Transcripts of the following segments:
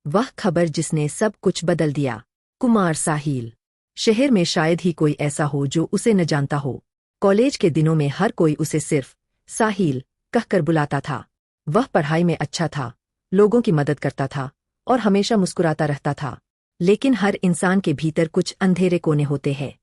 वह खबर जिसने सब कुछ बदल दिया। कुमार साहिल। शहर में शायद ही कोई ऐसा हो जो उसे न जानता हो। कॉलेज के दिनों में हर कोई उसे सिर्फ साहिल कहकर बुलाता था। वह पढ़ाई में अच्छा था, लोगों की मदद करता था और हमेशा मुस्कुराता रहता था। लेकिन हर इंसान के भीतर कुछ अंधेरे कोने होते हैं।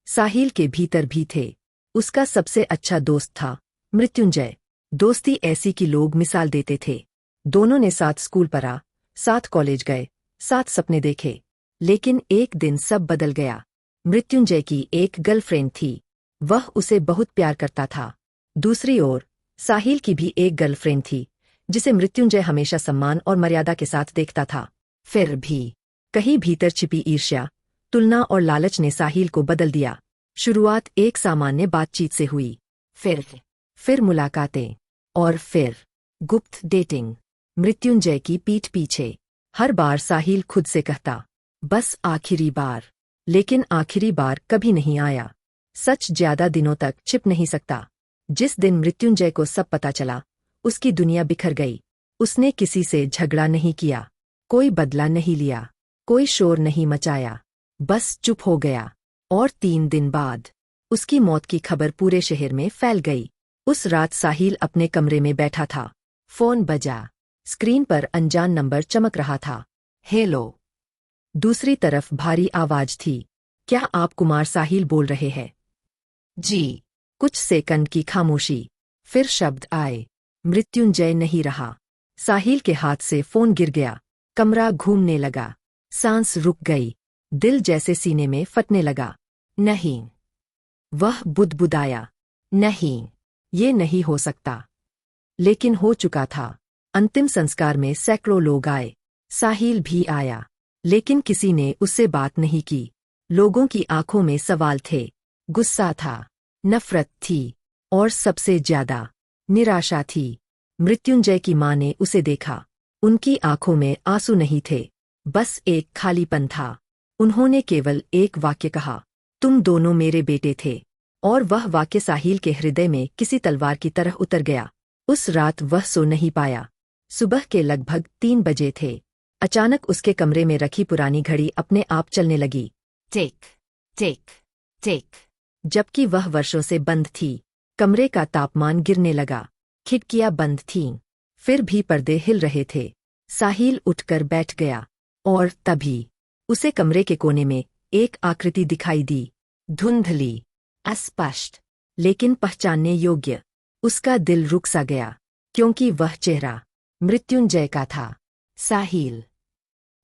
साहिल के भीतर भी थे। उसका सबसे अच्छा दोस्त था मृत्युंजय। दोस्ती ऐसी कि लोग मिसाल देते थे। दोनों ने साथ स्कूल पढ़ा, साथ कॉलेज गए, साथ सपने देखे। लेकिन एक दिन सब बदल गया। मृत्युंजय की एक गर्लफ्रेंड थी। वह उसे बहुत प्यार करता था। दूसरी ओर साहिल की भी एक गर्लफ्रेंड थी जिसे मृत्युंजय हमेशा सम्मान और मर्यादा के साथ देखता था। फिर भी कहीं भीतर छिपी ईर्ष्या, तुलना और लालच ने साहिल को बदल दिया। शुरुआत एक सामान्य बातचीत से हुई, फिर मुलाकातें और फिर गुप्त डेटिंग। मृत्युंजय की पीठ पीछे हर बार साहिल खुद से कहता, बस आखिरी बार। लेकिन आखिरी बार कभी नहीं आया। सच ज्यादा दिनों तक छिप नहीं सकता। जिस दिन मृत्युंजय को सब पता चला, उसकी दुनिया बिखर गई। उसने किसी से झगड़ा नहीं किया, कोई बदला नहीं लिया, कोई शोर नहीं मचाया, बस चुप हो गया। और 3 दिन बाद उसकी मौत की खबर पूरे शहर में फैल गई। उस रात साहिल अपने कमरे में बैठा था। फोन बजा। स्क्रीन पर अनजान नंबर चमक रहा था। हेलो। दूसरी तरफ भारी आवाज थी। क्या आप कुमार साहिल बोल रहे हैं? जी। कुछ सेकंड की खामोशी, फिर शब्द आए। मृत्युंजय नहीं रहा। साहिल के हाथ से फोन गिर गया। कमरा घूमने लगा। सांस रुक गई। दिल जैसे सीने में फटने लगा। नहीं। वह बुदबुदाया। नहीं, ये नहीं हो सकता। लेकिन हो चुका था। अंतिम संस्कार में सैकड़ों लोग आए। साहिल भी आया। लेकिन किसी ने उससे बात नहीं की। लोगों की आंखों में सवाल थे, गुस्सा था, नफरत थी और सबसे ज्यादा निराशा थी। मृत्युंजय की मां ने उसे देखा। उनकी आंखों में आंसू नहीं थे, बस एक खालीपन था। उन्होंने केवल एक वाक्य कहा, तुम दोनों मेरे बेटे थे। और वह वाक्य साहिल के हृदय में किसी तलवार की तरह उतर गया। उस रात वह सो नहीं पाया। सुबह के लगभग 3 बजे थे। अचानक उसके कमरे में रखी पुरानी घड़ी अपने आप चलने लगी। टिक टिक टिक। जबकि वह वर्षों से बंद थी। कमरे का तापमान गिरने लगा। खिड़कियां बंद थीं। फिर भी पर्दे हिल रहे थे। साहिल उठकर बैठ गया। और तभी उसे कमरे के कोने में एक आकृति दिखाई दी। धुंधली, अस्पष्ट, लेकिन पहचानने योग्य। उसका दिल रुक सा गया, क्योंकि वह चेहरा मृत्युंजय का था। साहिल।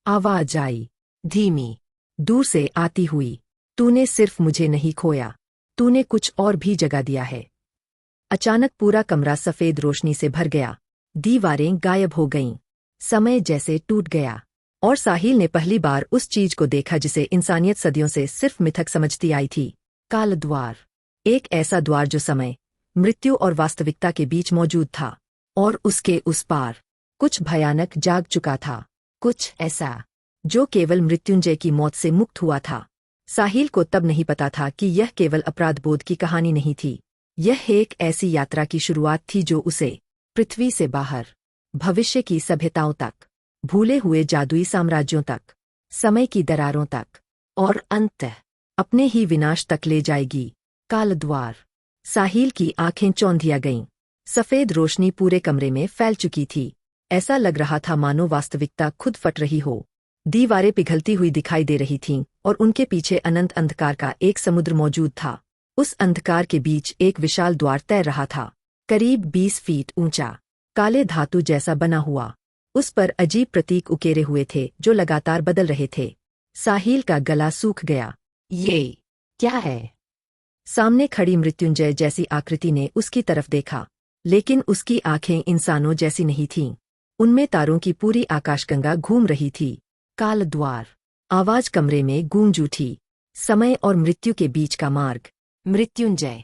आवाज आई, धीमी, दूर से आती हुई। तूने सिर्फ मुझे नहीं खोया, तूने कुछ और भी जगा दिया है। अचानक पूरा कमरा सफेद रोशनी से भर गया। दीवारें गायब हो गईं। समय जैसे टूट गया। और साहिल ने पहली बार उस चीज को देखा जिसे इंसानियत सदियों से सिर्फ मिथक समझती आई थी। काल द्वार। एक ऐसा द्वार जो समय, मृत्यु और वास्तविकता के बीच मौजूद था। और उसके उस पार कुछ भयानक जाग चुका था। कुछ ऐसा जो केवल मृत्युंजय की मौत से मुक्त हुआ था। साहिल को तब नहीं पता था कि यह केवल अपराधबोध की कहानी नहीं थी। यह एक ऐसी यात्रा की शुरुआत थी जो उसे पृथ्वी से बाहर, भविष्य की सभ्यताओं तक, भूले हुए जादुई साम्राज्यों तक, समय की दरारों तक और अंततः अपने ही विनाश तक ले जाएगी। कालद्वार। साहिल की आंखें चौंधिया गईं। सफेद रोशनी पूरे कमरे में फैल चुकी थी। ऐसा लग रहा था मानो वास्तविकता खुद फट रही हो। दीवारें पिघलती हुई दिखाई दे रही थीं और उनके पीछे अनंत अंधकार का एक समुद्र मौजूद था। उस अंधकार के बीच एक विशाल द्वार तैर रहा था, करीब 20 फीट ऊंचा, काले धातु जैसा बना हुआ। उस पर अजीब प्रतीक उकेरे हुए थे जो लगातार बदल रहे थे। साहिल का गला सूख गया। ये क्या है? सामने खड़ी मृत्युंजय जैसी आकृति ने उसकी तरफ देखा, लेकिन उसकी आंखें इंसानों जैसी नहीं थीं। उनमें तारों की पूरी आकाशगंगा घूम रही थी। कालद्वार। आवाज कमरे में गूंज उठी। समय और मृत्यु के बीच का मार्ग। मृत्युंजय।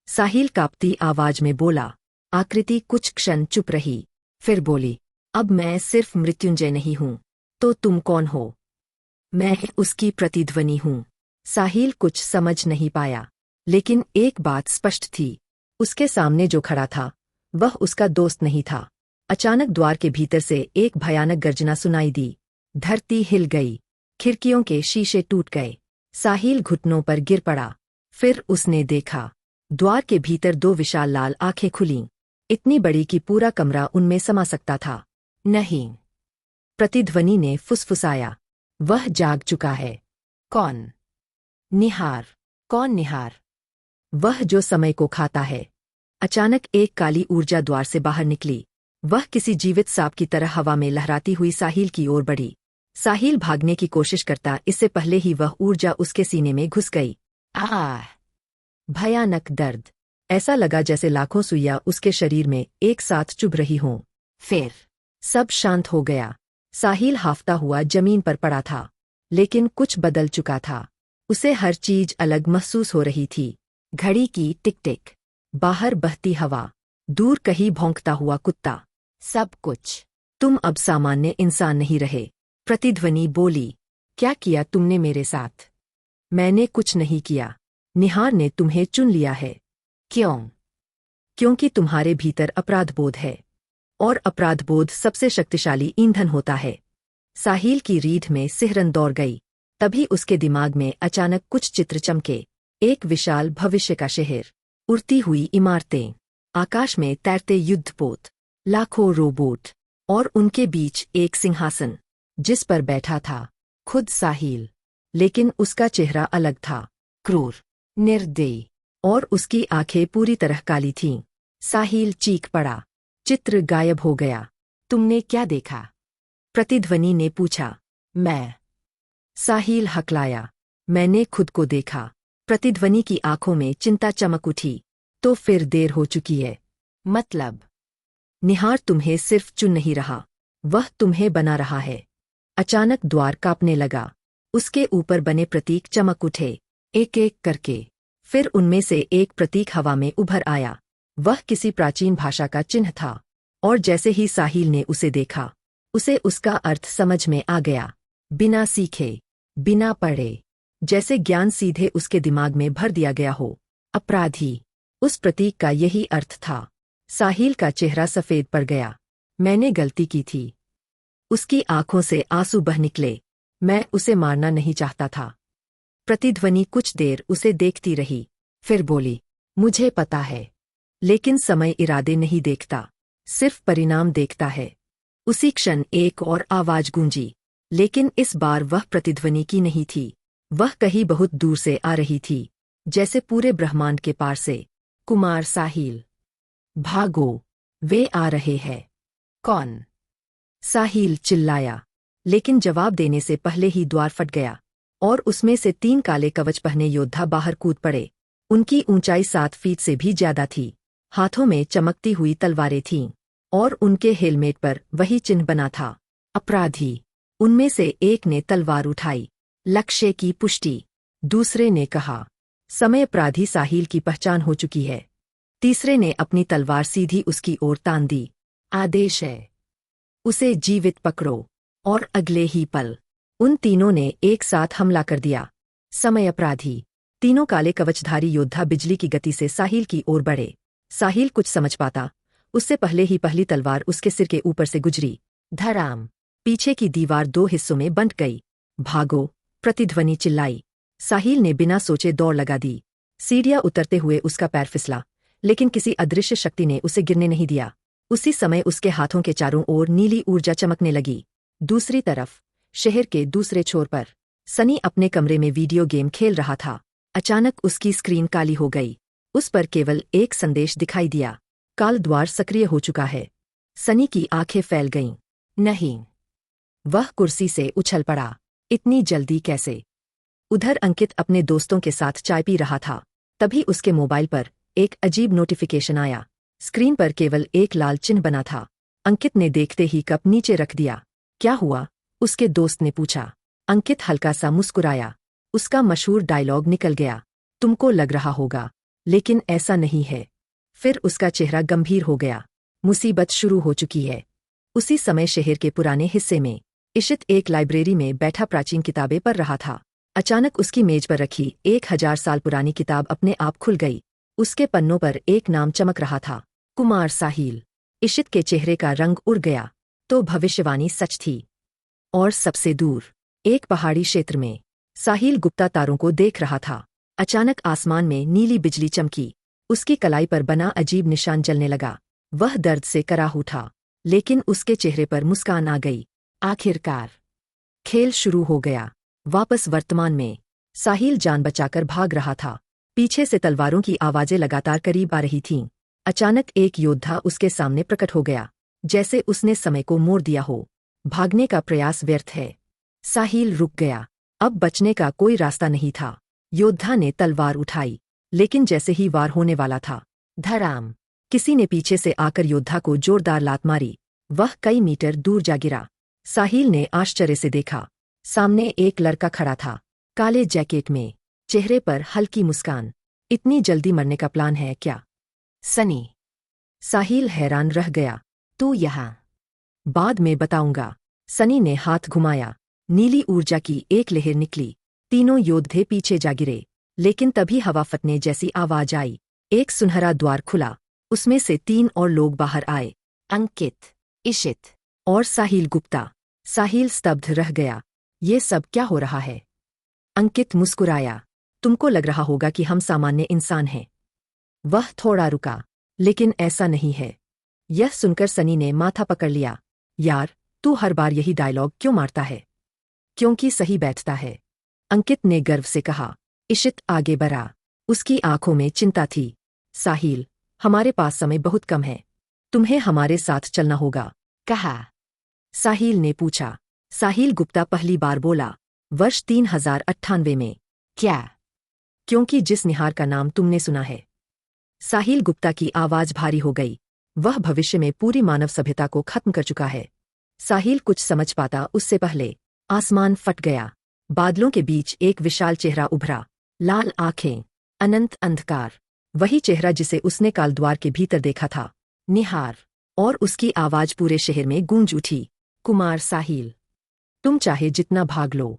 साहिल कांपती आवाज में बोला। आकृति कुछ क्षण चुप रही, फिर बोली, अब मैं सिर्फ मृत्युंजय नहीं हूं, तो तुम कौन हो? मैं उसकी प्रतिध्वनि हूं। साहिल कुछ समझ नहीं पाया, लेकिन एक बात स्पष्ट थी। उसके सामने जो खड़ा था, वह उसका दोस्त नहीं था। अचानक द्वार के भीतर से एक भयानक गर्जना सुनाई दी। धरती हिल गई, खिड़कियों के शीशे टूट गए। साहिल घुटनों पर गिर पड़ा। फिर उसने देखा, द्वार के भीतर दो विशाल लाल आंखें खुलीं, इतनी बड़ी कि पूरा कमरा उनमें समा सकता था। नहीं, प्रतिध्वनि ने फुसफुसाया, वह जाग चुका है। कौन? निहार। कौन निहार? वह जो समय को खाता है। अचानक एक काली ऊर्जा द्वार से बाहर निकली। वह किसी जीवित सांप की तरह हवा में लहराती हुई साहिल की ओर बढ़ी। साहिल भागने की कोशिश करता, इससे पहले ही वह ऊर्जा उसके सीने में घुस गई। आह! भयानक दर्द। ऐसा लगा जैसे लाखों सुइयां उसके शरीर में एक साथ चुभ रही हों। फिर सब शांत हो गया। साहिल हाफता हुआ जमीन पर पड़ा था, लेकिन कुछ बदल चुका था। उसे हर चीज अलग महसूस हो रही थी। घड़ी की टिक टिक, बाहर बहती हवा, दूर कहीं भौंकता हुआ कुत्ता, सब कुछ। तुम अब सामान्य इंसान नहीं रहे, प्रतिध्वनि बोली। क्या किया तुमने मेरे साथ? मैंने कुछ नहीं किया। निहार ने तुम्हें चुन लिया है। क्यों? क्योंकि तुम्हारे भीतर अपराधबोध है, और अपराधबोध सबसे शक्तिशाली ईंधन होता है। साहिल की रीढ़ में सिहरन दौड़ गई। तभी उसके दिमाग में अचानक कुछ चित्र चमके। एक विशाल भविष्य का शहर, उड़ती हुई इमारतें, आकाश में तैरते युद्धपोत, लाखों रोबोट, और उनके बीच एक सिंहासन, जिस पर बैठा था खुद साहिल। लेकिन उसका चेहरा अलग था, क्रूर, निर्दयी, और उसकी आंखें पूरी तरह काली थीं। साहिल चीख पड़ा। चित्र गायब हो गया। तुमने क्या देखा? प्रतिध्वनि ने पूछा। मैं। साहिल हकलाया। मैंने खुद को देखा। प्रतिध्वनि की आंखों में चिंता चमक उठी। तो फिर देर हो चुकी है। मतलब? निहार तुम्हें सिर्फ चुन नहीं रहा, वह तुम्हें बना रहा है। अचानक द्वार कांपने लगा। उसके ऊपर बने प्रतीक चमक उठे, एक एक करके। फिर उनमें से एक प्रतीक हवा में उभर आया। वह किसी प्राचीन भाषा का चिन्ह था, और जैसे ही साहिल ने उसे देखा, उसे उसका अर्थ समझ में आ गया। बिना सीखे, बिना पढ़े, जैसे ज्ञान सीधे उसके दिमाग में भर दिया गया हो। अपराधी। उस प्रतीक का यही अर्थ था। साहिल का चेहरा सफेद पड़ गया। मैंने गलती की थी। उसकी आंखों से आंसू बह निकले। मैं उसे मारना नहीं चाहता था। प्रतिध्वनि कुछ देर उसे देखती रही, फिर बोली, मुझे पता है, लेकिन समय इरादे नहीं देखता, सिर्फ परिणाम देखता है। उसी क्षण एक और आवाज गूंजी, लेकिन इस बार वह प्रतिध्वनि की नहीं थी। वह कहीं बहुत दूर से आ रही थी, जैसे पूरे ब्रह्मांड के पार से। कुमार साहिल, भागो, वे आ रहे हैं। कौन? साहिल चिल्लाया, लेकिन जवाब देने से पहले ही द्वार फट गया, और उसमें से 3 काले कवच पहने योद्धा बाहर कूद पड़े। उनकी ऊंचाई 7 फीट से भी ज्यादा थी। हाथों में चमकती हुई तलवारें थीं, और उनके हेलमेट पर वही चिन्ह बना था, अपराधी। उनमें से एक ने तलवार उठाई, लक्ष्य की पुष्टि। दूसरे ने कहा, समय अपराधी साहिल की पहचान हो चुकी है। तीसरे ने अपनी तलवार सीधी उसकी ओर तान दी। आदेश है, उसे जीवित पकड़ो। और अगले ही पल उन तीनों ने एक साथ हमला कर दिया। समय अपराधी। तीनों काले कवचधारी योद्धा बिजली की गति से साहिल की ओर बढ़े। साहिल कुछ समझ पाता, उससे पहले ही पहली तलवार उसके सिर के ऊपर से गुजरी। धड़ाम। पीछे की दीवार 2 हिस्सों में बंट गई। भागो, प्रतिध्वनि चिल्लाई। साहिल ने बिना सोचे दौड़ लगा दी। सीढ़ियां उतरते हुए उसका पैर फिसला, लेकिन किसी अदृश्य शक्ति ने उसे गिरने नहीं दिया। उसी समय उसके हाथों के चारों ओर नीली ऊर्जा चमकने लगी। दूसरी तरफ, शहर के दूसरे छोर पर, सनी अपने कमरे में वीडियो गेम खेल रहा था। अचानक उसकी स्क्रीन काली हो गई। उस पर केवल एक संदेश दिखाई दिया, काल द्वार सक्रिय हो चुका है। सनी की आंखें फैल गईं। नहीं। वह कुर्सी से उछल पड़ा। इतनी जल्दी कैसे? उधर अंकित अपने दोस्तों के साथ चाय पी रहा था। तभी उसके मोबाइल पर एक अजीब नोटिफिकेशन आया। स्क्रीन पर केवल एक लाल चिन्ह बना था। अंकित ने देखते ही कप नीचे रख दिया। क्या हुआ? उसके दोस्त ने पूछा। अंकित हल्का सा मुस्कुराया। उसका मशहूर डायलॉग निकल गया, तुमको लग रहा होगा, लेकिन ऐसा नहीं है। फिर उसका चेहरा गंभीर हो गया। मुसीबत शुरू हो चुकी है। उसी समय शहर के पुराने हिस्से में इशित एक लाइब्रेरी में बैठा प्राचीन किताबें पढ़ रहा था। अचानक उसकी मेज पर रखी 1000 साल पुरानी किताब अपने आप खुल गई। उसके पन्नों पर एक नाम चमक रहा था, कुमार साहिल। इशित के चेहरे का रंग उड़ गया। तो भविष्यवाणी सच थी। और सबसे दूर एक पहाड़ी क्षेत्र में साहिल गुप्ता तारों को देख रहा था। अचानक आसमान में नीली बिजली चमकी, उसकी कलाई पर बना अजीब निशान जलने लगा। वह दर्द से कराह उठा, लेकिन उसके चेहरे पर मुस्कान आ गई। आखिरकार खेल शुरू हो गया। वापस वर्तमान में साहिल जान बचाकर भाग रहा था। पीछे से तलवारों की आवाजें लगातार करीब आ रही थीं। अचानक एक योद्धा उसके सामने प्रकट हो गया, जैसे उसने समय को मोड़ दिया हो। भागने का प्रयास व्यर्थ है। साहिल रुक गया। अब बचने का कोई रास्ता नहीं था। योद्धा ने तलवार उठाई, लेकिन जैसे ही वार होने वाला था, धड़ाम, किसी ने पीछे से आकर योद्धा को जोरदार लात मारी। वह कई मीटर दूर जा गिरा। साहिल ने आश्चर्य से देखा। सामने एक लड़का खड़ा था, काले जैकेट में, चेहरे पर हल्की मुस्कान। इतनी जल्दी मरने का प्लान है क्या? सनी। साहिल हैरान रह गया। तू यहाँ? बाद में बताऊंगा। सनी ने हाथ घुमाया। नीली ऊर्जा की एक लहर निकली। तीनों योद्धे पीछे जा गिरे, लेकिन तभी हवा फटने जैसी आवाज आई। एक सुनहरा द्वार खुला। उसमें से 3 और लोग बाहर आए। अंकित, इशित और साहिल गुप्ता। साहिल स्तब्ध रह गया। ये सब क्या हो रहा है? अंकित मुस्कुराया। तुमको लग रहा होगा कि हम सामान्य इंसान हैं। वह थोड़ा रुका, लेकिन ऐसा नहीं है। यह सुनकर सनी ने माथा पकड़ लिया। यार, तू हर बार यही डायलॉग क्यों मारता है? क्योंकि सही बैठता है, अंकित ने गर्व से कहा। इशित आगे बढ़ा। उसकी आंखों में चिंता थी। साहिल, हमारे पास समय बहुत कम है। तुम्हें हमारे साथ चलना होगा, कहा। साहिल ने पूछा। साहिल गुप्ता पहली बार बोला। वर्ष 3098 में। क्या? क्योंकि जिस निहार का नाम तुमने सुना है। साहिल गुप्ता की आवाज भारी हो गई। वह भविष्य में पूरी मानव सभ्यता को खत्म कर चुका है। साहिल कुछ समझ पाता उससे पहले आसमान फट गया। बादलों के बीच एक विशाल चेहरा उभरा। लाल आंखें, अनंत अंधकार। वही चेहरा जिसे उसने काल द्वार के भीतर देखा था। निहार। और उसकी आवाज पूरे शहर में गूंज उठी। कुमार साहिल, तुम चाहे जितना भाग लो,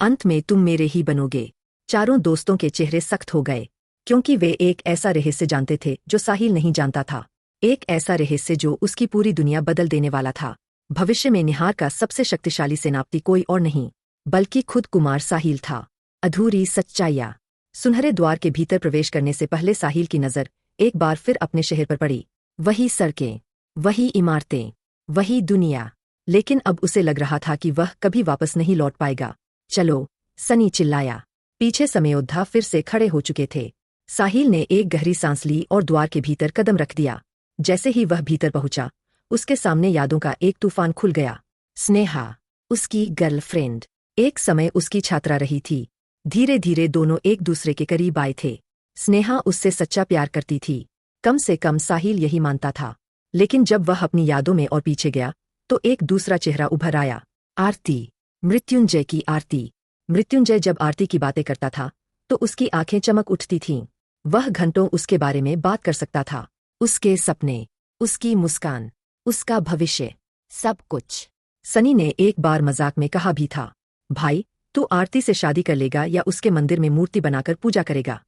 अंत में तुम मेरे ही बनोगे। चारों दोस्तों के चेहरे सख्त हो गए, क्योंकि वे एक ऐसा रहस्य जानते थे जो साहिल नहीं जानता था। एक ऐसा रहस्य जो उसकी पूरी दुनिया बदल देने वाला था। भविष्य में निहार का सबसे शक्तिशाली सेनापति कोई और नहीं, बल्कि खुद कुमार साहिल था। अधूरी सच्चाइयाँ। सुनहरे द्वार के भीतर प्रवेश करने से पहले साहिल की नज़र एक बार फिर अपने शहर पर पड़ी। वही सड़कें, वही इमारतें, वही दुनिया। लेकिन अब उसे लग रहा था कि वह कभी वापस नहीं लौट पाएगा। चलो, सनी चिल्लाया। पीछे समयोद्धा फिर से खड़े हो चुके थे। साहिल ने एक गहरी सांस ली और द्वार के भीतर कदम रख दिया। जैसे ही वह भीतर पहुंचा, उसके सामने यादों का एक तूफान खुल गया। स्नेहा, उसकी गर्लफ्रेंड, एक समय उसकी छात्रा रही थी। धीरे धीरे दोनों एक दूसरे के करीब आए थे। स्नेहा उससे सच्चा प्यार करती थी, कम से कम साहिल यही मानता था। लेकिन जब वह अपनी यादों में और पीछे गया, तो एक दूसरा चेहरा उभर आया। आरती, मृत्युंजय की आरती। मृत्युंजय जब आरती की बातें करता था, तो उसकी आंखें चमक उठती थीं। वह घंटों उसके बारे में बात कर सकता था। उसके सपने, उसकी मुस्कान, उसका भविष्य, सब कुछ। सनी ने एक बार मजाक में कहा भी था, भाई, तू आरती से शादी कर लेगा या उसके मंदिर में मूर्ति बनाकर पूजा करेगा?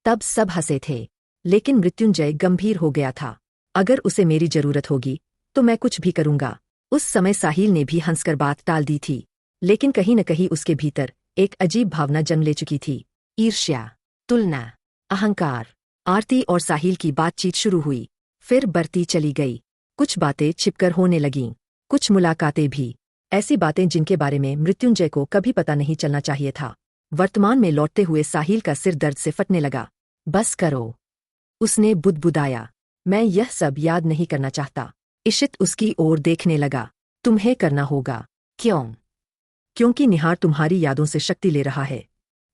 तब सब हंसे थे, लेकिन मृत्युंजय गंभीर हो गया था। अगर उसे मेरी जरूरत होगी, तो मैं कुछ भी करूंगा। उस समय साहिल ने भी हंसकर बात टाल दी थी, लेकिन कहीं न कहीं उसके भीतर एक अजीब भावना जन्म ले चुकी थी। ईर्ष्या, तुलना, अहंकार। आरती और साहिल की बातचीत शुरू हुई, फिर बढ़ती चली गई। कुछ बातें छिपकर होने लगीं, कुछ मुलाकातें भी। ऐसी बातें जिनके बारे में मृत्युंजय को कभी पता नहीं चलना चाहिए था। वर्तमान में लौटते हुए साहिल का सिर दर्द से फटने लगा। बस करो, उसने बुदबुदाया। मैं यह सब याद नहीं करना चाहता। इशित उसकी ओर देखने लगा। तुम्हें करना होगा। क्यों? क्योंकि निहार तुम्हारी यादों से शक्ति ले रहा है।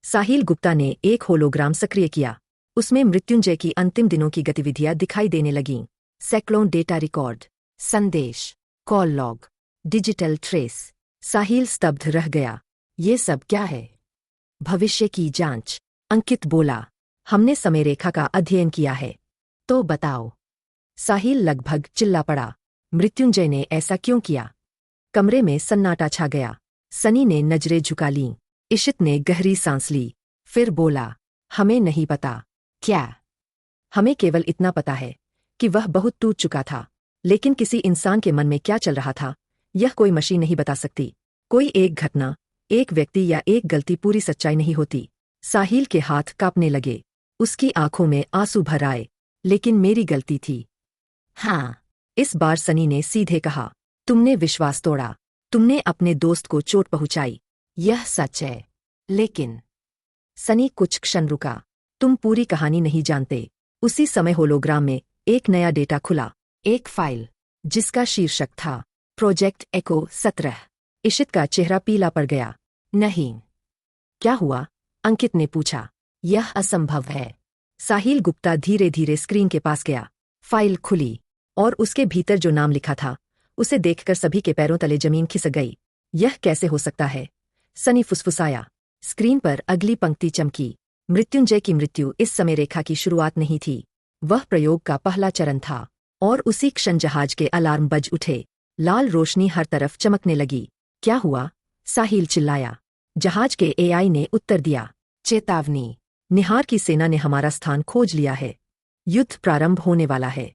साहिल गुप्ता ने एक होलोग्राम सक्रिय किया। उसमें मृत्युंजय की अंतिम दिनों की गतिविधियां दिखाई देने लगीं। सैकड़ों डेटा रिकॉर्ड, संदेश, कॉल लॉग, डिजिटल ट्रेस। साहिल स्तब्ध रह गया। ये सब क्या है? भविष्य की जांच, अंकित बोला। हमने समय रेखा का अध्ययन किया है। तो बताओ। साहिल लगभग चिल्ला पड़ा। मृत्युंजय ने ऐसा क्यों किया? कमरे में सन्नाटा छा गया। सनी ने नजरें झुका लीं। इशित ने गहरी सांस ली, फिर बोला, हमें नहीं पता। क्या? हमें केवल इतना पता है कि वह बहुत टूट चुका था, लेकिन किसी इंसान के मन में क्या चल रहा था, यह कोई मशीन नहीं बता सकती। कोई एक घटना, एक व्यक्ति या एक गलती पूरी सच्चाई नहीं होती। साहिल के हाथ कांपने लगे, उसकी आंखों में आंसू भर आए। लेकिन मेरी गलती थी। हाँ, इस बार सनी ने सीधे कहा। तुमने विश्वास तोड़ा, तुमने अपने दोस्त को चोट पहुंचाई। यह सच है। लेकिन सनी कुछ क्षण रुका। तुम पूरी कहानी नहीं जानते। उसी समय होलोग्राम में एक नया डेटा खुला, एक फाइल जिसका शीर्षक था प्रोजेक्ट एको 17। इशित का चेहरा पीला पड़ गया। नहीं। क्या हुआ? अंकित ने पूछा। यह असंभव है। साहिल गुप्ता धीरे धीरे स्क्रीन के पास गया। फाइल खुली और उसके भीतर जो नाम लिखा था उसे देखकर सभी के पैरों तले जमीन खिसक गई। यह कैसे हो सकता है? सनी फुसफुसाया। स्क्रीन पर अगली पंक्ति चमकी। मृत्युंजय की मृत्यु इस समय रेखा की शुरुआत नहीं थी, वह प्रयोग का पहला चरण था। और उसी क्षण जहाज के अलार्म बज उठे। लाल रोशनी हर तरफ चमकने लगी। क्या हुआ? साहिल चिल्लाया। जहाज के एआई ने उत्तर दिया, चेतावनी, निहार की सेना ने हमारा स्थान खोज लिया है। युद्ध प्रारंभ होने वाला है।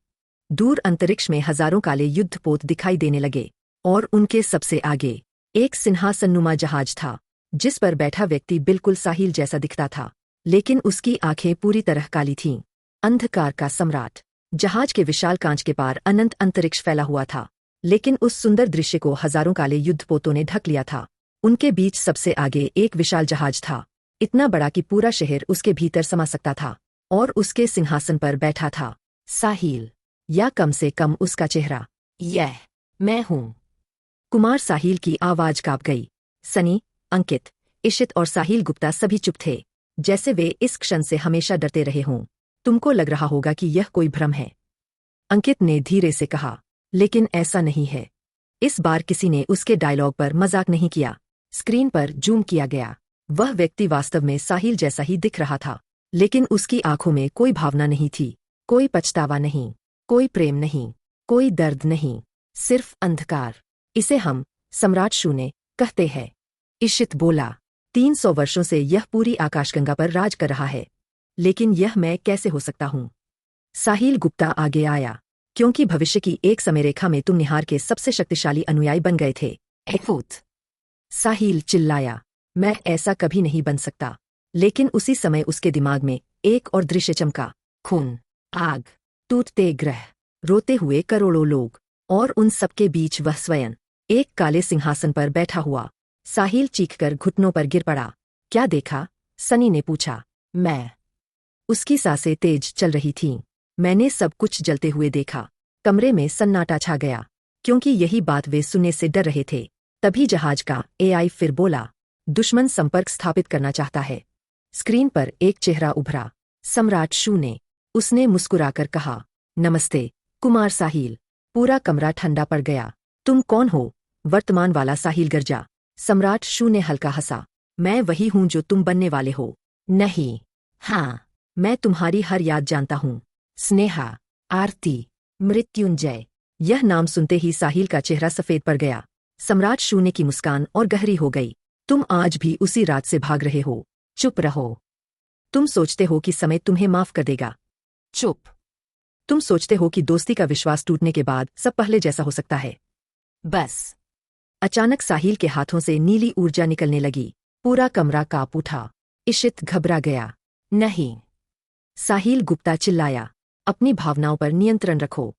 दूर अंतरिक्ष में हजारों काले युद्धपोत दिखाई देने लगे और उनके सबसे आगे एक सिंहासननुमा जहाज था जिस पर बैठा व्यक्ति बिल्कुल साहिल जैसा दिखता था, लेकिन उसकी आंखें पूरी तरह काली थीं। अंधकार का सम्राट। जहाज के विशाल कांच के पार अनंत अंतरिक्ष फैला हुआ था, लेकिन उस सुंदर दृश्य को हजारों काले युद्धपोतों ने ढक लिया था। उनके बीच सबसे आगे एक विशाल जहाज था, इतना बड़ा कि पूरा शहर उसके भीतर समा सकता था। और उसके सिंहासन पर बैठा था साहिल, या कम से कम उसका चेहरा। यह मैं हूं। कुमार साहिल की आवाज कांप गई। सनी, अंकित, इशित और साहिल गुप्ता सभी चुप थे, जैसे वे इस क्षण से हमेशा डरते रहे हों। तुमको लग रहा होगा कि यह कोई भ्रम है, अंकित ने धीरे से कहा, लेकिन ऐसा नहीं है। इस बार किसी ने उसके डायलॉग पर मजाक नहीं किया। स्क्रीन पर जूम किया गया। वह व्यक्ति वास्तव में साहिल जैसा ही दिख रहा था, लेकिन उसकी आंखों में कोई भावना नहीं थी, कोई पछतावा नहीं, कोई प्रेम नहीं, कोई दर्द नहीं, सिर्फ अंधकार। इसे हम सम्राट शून्य कहते हैं। इशित बोला। 300 वर्षों से यह पूरी आकाशगंगा पर राज कर रहा है, लेकिन यह मैं कैसे हो सकता हूं? साहिल गुप्ता आगे आया। क्योंकि भविष्य की एक समय रेखा में तुम निहार के सबसे शक्तिशाली अनुयायी बन गए थे। एकफूत। साहिल चिल्लाया। मैं ऐसा कभी नहीं बन सकता। लेकिन उसी समय उसके दिमाग में एक और दृश्य चमका। खून, आग, टूटते ग्रह, रोते हुए करोड़ों लोग, और उन सबके बीच वह स्वयं एक काले सिंहासन पर बैठा हुआ। साहिल चीखकर घुटनों पर गिर पड़ा। क्या देखा? सनी ने पूछा। मैं। उसकी सांसें तेज चल रही थीं। मैंने सब कुछ जलते हुए देखा। कमरे में सन्नाटा छा गया, क्योंकि यही बात वे सुनने से डर रहे थे। तभी जहाज का एआई फिर बोला, दुश्मन संपर्क स्थापित करना चाहता है। स्क्रीन पर एक चेहरा उभरा। सम्राट शू ने। उसने मुस्कुराकर कहा, नमस्ते कुमार साहिल। पूरा कमरा ठंडा पड़ गया। तुम कौन हो? वर्तमान वाला साहिल गर्जा। सम्राट शू ने हल्का हंसा। मैं वही हूं जो तुम बनने वाले हो। नहीं। हाँ, मैं तुम्हारी हर याद जानता हूं। स्नेहा, आरती, मृत्युंजय। यह नाम सुनते ही साहिल का चेहरा सफेद पड़ गया। सम्राट शून्य की मुस्कान और गहरी हो गई। तुम आज भी उसी रात से भाग रहे हो। चुप रहो। तुम सोचते हो कि समय तुम्हें माफ कर देगा। चुप। तुम सोचते हो कि दोस्ती का विश्वास टूटने के बाद सब पहले जैसा हो सकता है। बस। अचानक साहिल के हाथों से नीली ऊर्जा निकलने लगी। पूरा कमरा कांप उठा। इशित घबरा गया। नहीं। साहिल गुप्ता चिल्लाया, अपनी भावनाओं पर नियंत्रण रखो।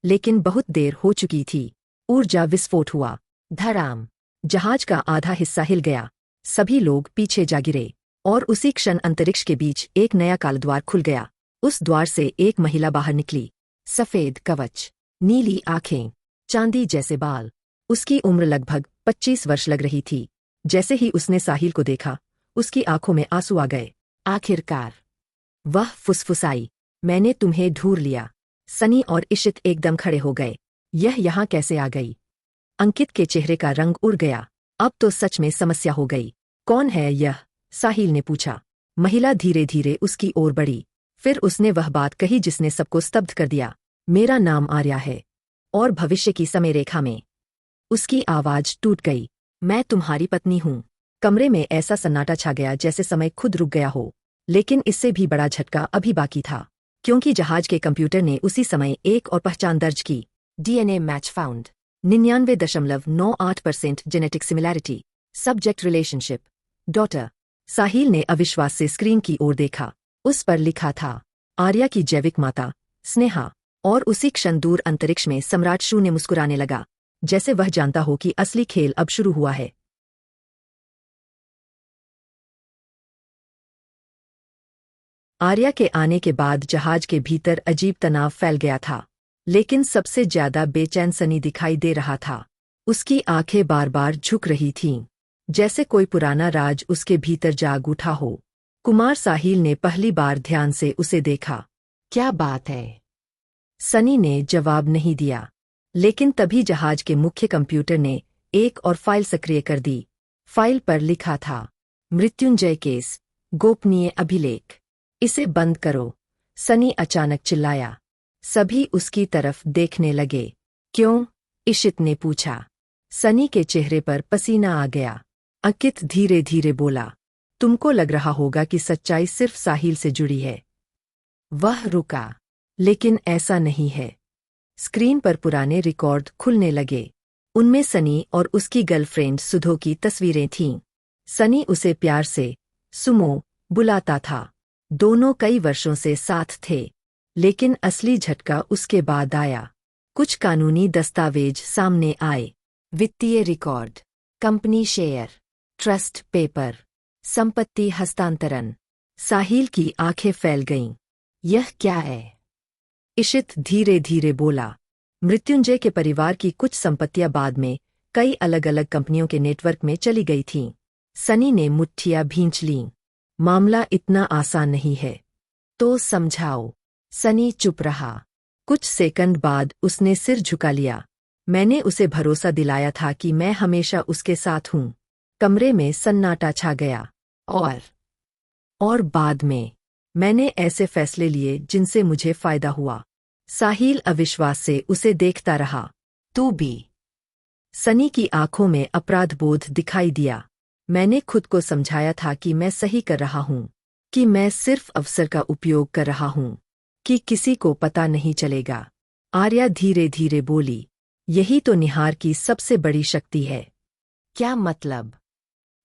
लेकिन बहुत देर हो चुकी थी। ऊर्जा विस्फोट हुआ। धड़ाम। जहाज का आधा हिस्सा हिल गया। सभी लोग पीछे जा गिरे, और उसी क्षण अंतरिक्ष के बीच एक नया काल द्वार खुल गया। उस द्वार से एक महिला बाहर निकली। सफेद कवच, नीली आंखें, चांदी जैसे बाल। उसकी उम्र लगभग 25 वर्ष लग रही थी। जैसे ही उसने साहिल को देखा, उसकी आंखों में आंसू आ गए। आखिरकार। वह फुसफुसाई, मैंने तुम्हें ढूंढ लिया। सनी और इशित एकदम खड़े हो गए। यह यहाँ कैसे आ गई? अंकित के चेहरे का रंग उड़ गया। अब तो सच में समस्या हो गई। कौन है यह? साहिल ने पूछा। महिला धीरे धीरे उसकी ओर बढ़ी। फिर उसने वह बात कही जिसने सबको स्तब्ध कर दिया। मेरा नाम आर्या है, और भविष्य की समय रेखा में। उसकी आवाज टूट गई। मैं तुम्हारी पत्नी हूं। कमरे में ऐसा सन्नाटा छा गया जैसे समय खुद रुक गया हो। लेकिन इससे भी बड़ा झटका अभी बाकी था, क्योंकि जहाज के कंप्यूटर ने उसी समय एक और पहचान दर्ज की। DNA match found. 99.98% genetic similarity. Subject relationship daughter. Sahil ने अविश्वास से स्क्रीन की ओर देखा। उस पर लिखा था आर्या की जैविक माता स्नेहा। और उसी क्षण दूर अंतरिक्ष में सम्राट शू ने मुस्कुराने लगा, जैसे वह जानता हो कि असली खेल अब शुरू हुआ है। आर्या के आने के बाद जहाज के भीतर अजीब तनाव फैल गया था, लेकिन सबसे ज्यादा बेचैन सनी दिखाई दे रहा था। उसकी आंखें बार बार झुक रही थीं, जैसे कोई पुराना राज उसके भीतर जाग उठा हो। कुमार साहिल ने पहली बार ध्यान से उसे देखा। क्या बात है? सनी ने जवाब नहीं दिया, लेकिन तभी जहाज के मुख्य कंप्यूटर ने एक और फाइल सक्रिय कर दी। फाइल पर लिखा था मृत्युंजय केस, गोपनीय अभिलेख। इसे बंद करो, सनी अचानक चिल्लाया। सभी उसकी तरफ देखने लगे। क्यों? इशित ने पूछा। सनी के चेहरे पर पसीना आ गया। अंकित धीरे धीरे बोला, तुमको लग रहा होगा कि सच्चाई सिर्फ साहिल से जुड़ी है। वह रुका, लेकिन ऐसा नहीं है। स्क्रीन पर पुराने रिकॉर्ड खुलने लगे। उनमें सनी और उसकी गर्लफ्रेंड सुधो की तस्वीरें थीं। सनी उसे प्यार से सुमो बुलाता था। दोनों कई वर्षों से साथ थे, लेकिन असली झटका उसके बाद आया। कुछ कानूनी दस्तावेज सामने आए। वित्तीय record, company share, trust paper, संपत्ति हस्तांतरण। साहिल की आंखें फैल गईं। यह क्या है? इशित धीरे धीरे बोला। मृत्युंजय के परिवार की कुछ संपत्तियां बाद में कई अलग अलग कंपनियों के नेटवर्क में चली गई थीं। सनी ने मुट्ठियां भींच लीं। मामला इतना आसान नहीं है। तो समझाओ। सनी चुप रहा। कुछ सेकंड बाद उसने सिर झुका लिया। मैंने उसे भरोसा दिलाया था कि मैं हमेशा उसके साथ हूं। कमरे में सन्नाटा छा गया। और बाद में मैंने ऐसे फैसले लिए जिनसे मुझे फायदा हुआ। साहिल अविश्वास से उसे देखता रहा। तू भी? सनी की आंखों में अपराधबोध दिखाई दिया। मैंने खुद को समझाया था कि मैं सही कर रहा हूं, कि मैं सिर्फ अवसर का उपयोग कर रहा हूं, कि किसी को पता नहीं चलेगा। आर्या धीरे धीरे बोली, यही तो निहार की सबसे बड़ी शक्ति है। क्या मतलब?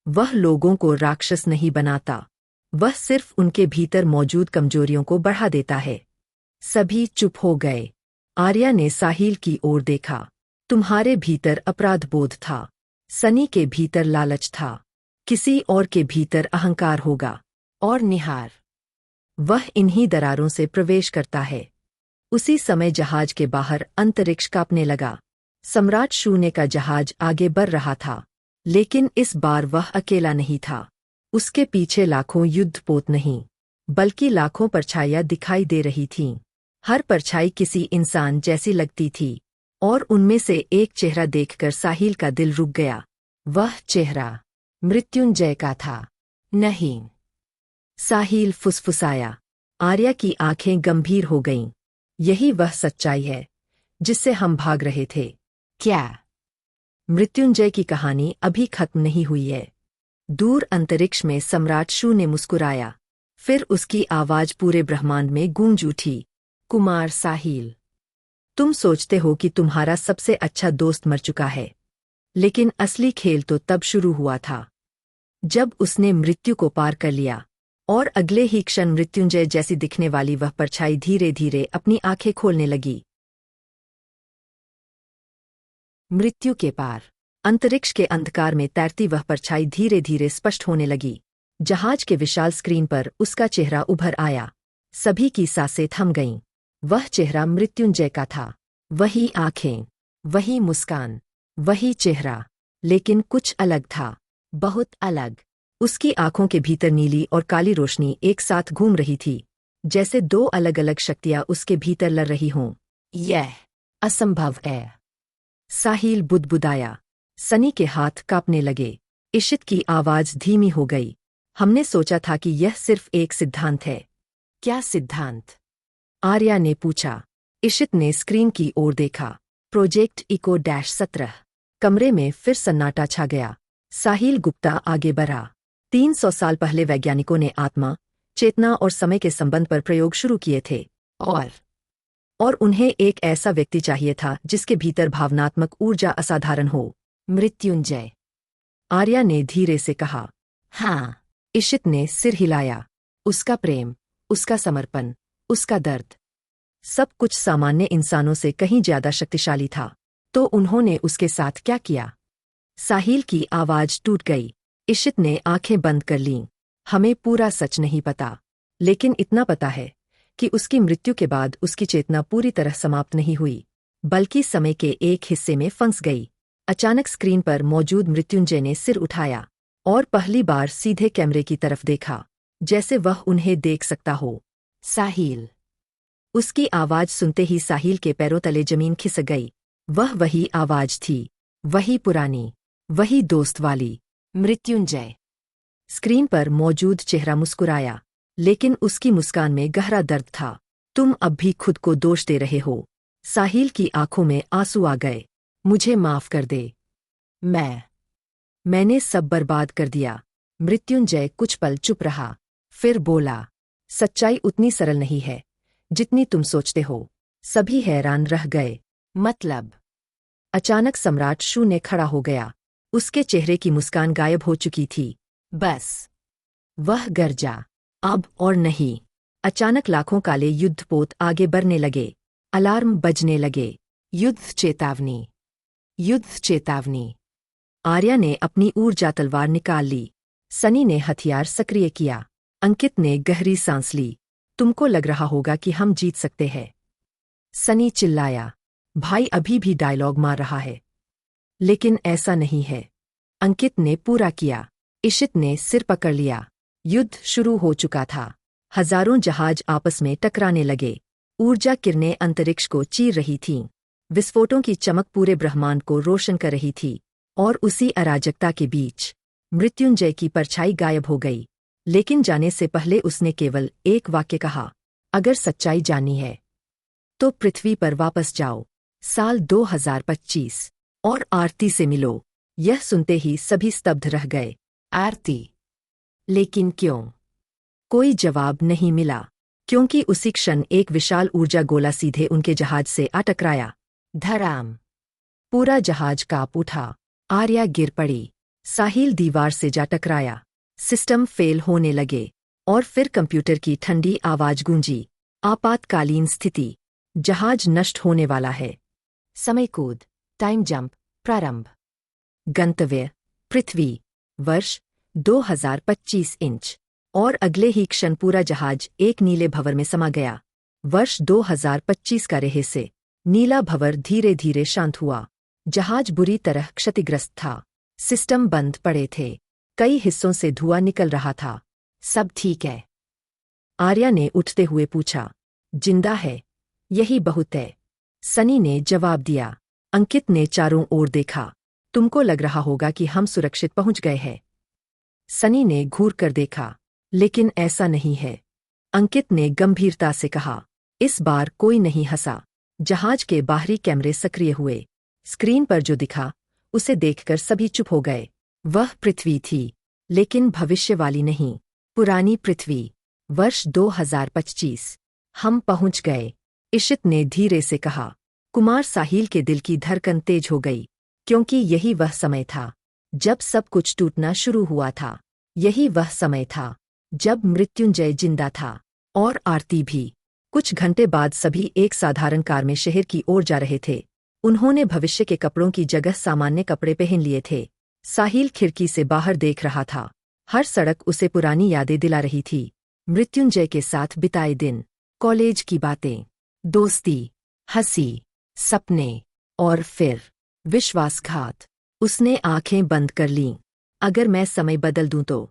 वह लोगों को राक्षस नहीं बनाता, वह सिर्फ उनके भीतर मौजूद कमजोरियों को बढ़ा देता है। सभी चुप हो गए। आर्या ने साहिल की ओर देखा। तुम्हारे भीतर अपराधबोध था, सनी के भीतर लालच था, किसी और के भीतर अहंकार होगा। और निहार, वह इन्हीं दरारों से प्रवेश करता है। उसी समय जहाज के बाहर अंतरिक्ष कांपने लगा। सम्राट शून्य का जहाज आगे बढ़ रहा था, लेकिन इस बार वह अकेला नहीं था। उसके पीछे लाखों युद्धपोत नहीं, बल्कि लाखों परछाइयां दिखाई दे रही थीं। हर परछाई किसी इंसान जैसी लगती थी, और उनमें से एक चेहरा देखकर साहिल का दिल रुक गया। वह चेहरा मृत्युंजय का था। नहीं, साहिल फुसफुसाया। आर्या की आंखें गंभीर हो गईं। यही वह सच्चाई है जिससे हम भाग रहे थे। क्या? मृत्युंजय की कहानी अभी खत्म नहीं हुई है। दूर अंतरिक्ष में सम्राट शू ने मुस्कुराया। फिर उसकी आवाज पूरे ब्रह्मांड में गूंज उठी। कुमार साहिल, तुम सोचते हो कि तुम्हारा सबसे अच्छा दोस्त मर चुका है, लेकिन असली खेल तो तब शुरू हुआ था जब उसने मृत्यु को पार कर लिया। और अगले ही क्षण मृत्युंजय जैसी दिखने वाली वह परछाई धीरे धीरे अपनी आंखें खोलने लगी। मृत्यु के पार अंतरिक्ष के अंधकार में तैरती वह परछाई धीरे धीरे स्पष्ट होने लगी। जहाज के विशाल स्क्रीन पर उसका चेहरा उभर आया। सभी की सांसें थम गईं। वह चेहरा मृत्युंजय का था। वही आंखें, वही मुस्कान, वही चेहरा, लेकिन कुछ अलग था, बहुत अलग। उसकी आंखों के भीतर नीली और काली रोशनी एक साथ घूम रही थी, जैसे दो अलग अलग शक्तियां उसके भीतर लड़ रही हों। यह असंभव है, साहिल बुदबुदाया। सनी के हाथ कांपने लगे। इशित की आवाज धीमी हो गई। हमने सोचा था कि यह सिर्फ एक सिद्धांत है। क्या सिद्धांत? आर्या ने पूछा। इशित ने स्क्रीन की ओर देखा। प्रोजेक्ट इको-17। कमरे में फिर सन्नाटा छा गया। साहिल गुप्ता आगे बढ़ा। 300 साल पहले वैज्ञानिकों ने आत्मा, चेतना और समय के संबंध पर प्रयोग शुरू किए थे। और और उन्हें एक ऐसा व्यक्ति चाहिए था जिसके भीतर भावनात्मक ऊर्जा असाधारण हो। मृत्युंजय, आर्या ने धीरे से कहा। हाँ। इशित ने सिर हिलाया। उसका प्रेम, उसका समर्पण, उसका दर्द, सब कुछ सामान्य इंसानों से कहीं ज्यादा शक्तिशाली था। तो उन्होंने उसके साथ क्या किया? साहिल की आवाज टूट गई। इशित ने आंखें बंद कर लीं। हमें पूरा सच नहीं पता, लेकिन इतना पता है कि उसकी मृत्यु के बाद उसकी चेतना पूरी तरह समाप्त नहीं हुई, बल्कि समय के एक हिस्से में फंस गई। अचानक स्क्रीन पर मौजूद मृत्युंजय ने सिर उठाया और पहली बार सीधे कैमरे की तरफ देखा, जैसे वह उन्हें देख सकता हो। साहिल। उसकी आवाज सुनते ही साहिल के पैरों तले जमीन खिसक गई। वह वही आवाज थी, वही पुरानी, वही दोस्त वाली। मृत्युंजय। स्क्रीन पर मौजूद चेहरा मुस्कुराया, लेकिन उसकी मुस्कान में गहरा दर्द था। तुम अब भी खुद को दोष दे रहे हो। साहिल की आंखों में आंसू आ गए। मुझे माफ कर दे। मैंने सब बर्बाद कर दिया। मृत्युंजय कुछ पल चुप रहा, फिर बोला, सच्चाई उतनी सरल नहीं है जितनी तुम सोचते हो। सभी हैरान रह गए। मतलब? अचानक सम्राट शून्य खड़ा हो गया। उसके चेहरे की मुस्कान गायब हो चुकी थी। बस। वह गरजा, अब और नहीं। अचानक लाखों काले युद्धपोत आगे बढ़ने लगे। अलार्म बजने लगे। युद्ध चेतावनी, युद्ध चेतावनी। आर्या ने अपनी ऊर्जा तलवार निकाल ली। सनी ने हथियार सक्रिय किया। अंकित ने गहरी सांस ली। तुमको लग रहा होगा कि हम जीत सकते हैं। सनी चिल्लाया। भाई अभी भी डायलॉग मार रहा है। लेकिन ऐसा नहीं है। अंकित ने पूरा किया। इशित ने सिर पकड़ लिया। युद्ध शुरू हो चुका था। हजारों जहाज आपस में टकराने लगे। ऊर्जा किरणें अंतरिक्ष को चीर रही थीं। विस्फोटों की चमक पूरे ब्रह्मांड को रोशन कर रही थी। और उसी अराजकता के बीच मृत्युंजय की परछाई गायब हो गई। लेकिन जाने से पहले उसने केवल एक वाक्य कहा, अगर सच्चाई जाननी है तो पृथ्वी पर वापस जाओ। साल 2025 और आरती से मिलो। यह सुनते ही सभी स्तब्ध रह गए। आरती? लेकिन क्यों? कोई जवाब नहीं मिला, क्योंकि उसी क्षण एक विशाल ऊर्जा गोला सीधे उनके जहाज से आ टकराया। धड़ाम! पूरा जहाज कांप उठा। आर्या गिर पड़ी। साहिल दीवार से जा टकराया। सिस्टम फेल होने लगे। और फिर कंप्यूटर की ठंडी आवाज गूंजी। आपातकालीन स्थिति। जहाज नष्ट होने वाला है। समय कूद, टाइम जंप, प्रारंभ। गंतव्य पृथ्वी। वर्ष 2025 इंच। और अगले ही क्षण पूरा जहाज एक नीले भंवर में समा गया। वर्ष 2025 का रहस्य। नीला भंवर धीरे धीरे शांत हुआ। जहाज बुरी तरह क्षतिग्रस्त था। सिस्टम बंद पड़े थे। कई हिस्सों से धुआं निकल रहा था। सब ठीक है? आर्या ने उठते हुए पूछा। जिंदा है, यही बहुत है। सनी ने जवाब दिया। अंकित ने चारों ओर देखा। तुमको लग रहा होगा कि हम सुरक्षित पहुंच गए हैं। सनी ने घूर कर देखा, लेकिन ऐसा नहीं है। अंकित ने गंभीरता से कहा। इस बार कोई नहीं हंसा। जहाज के बाहरी कैमरे सक्रिय हुए। स्क्रीन पर जो दिखा उसे देखकर सभी चुप हो गए। वह पृथ्वी थी, लेकिन भविष्य वाली नहीं। पुरानी पृथ्वी। वर्ष 2025। हम पहुंच गए, इशित ने धीरे से कहा। कुमार साहिल के दिल की धड़कन तेज हो गई, क्योंकि यही वह समय था जब सब कुछ टूटना शुरू हुआ था। यही वह समय था जब मृत्युंजय जिंदा था, और आरती भी। कुछ घंटे बाद सभी एक साधारण कार में शहर की ओर जा रहे थे। उन्होंने भविष्य के कपड़ों की जगह सामान्य कपड़े पहन लिए थे। साहिल खिड़की से बाहर देख रहा था। हर सड़क उसे पुरानी यादें दिला रही थी। मृत्युंजय के साथ बिताए दिन, कॉलेज की बातें, दोस्ती, हंसी, सपने, और फिर विश्वासघात। उसने आंखें बंद कर लीं। अगर मैं समय बदल दूं तो?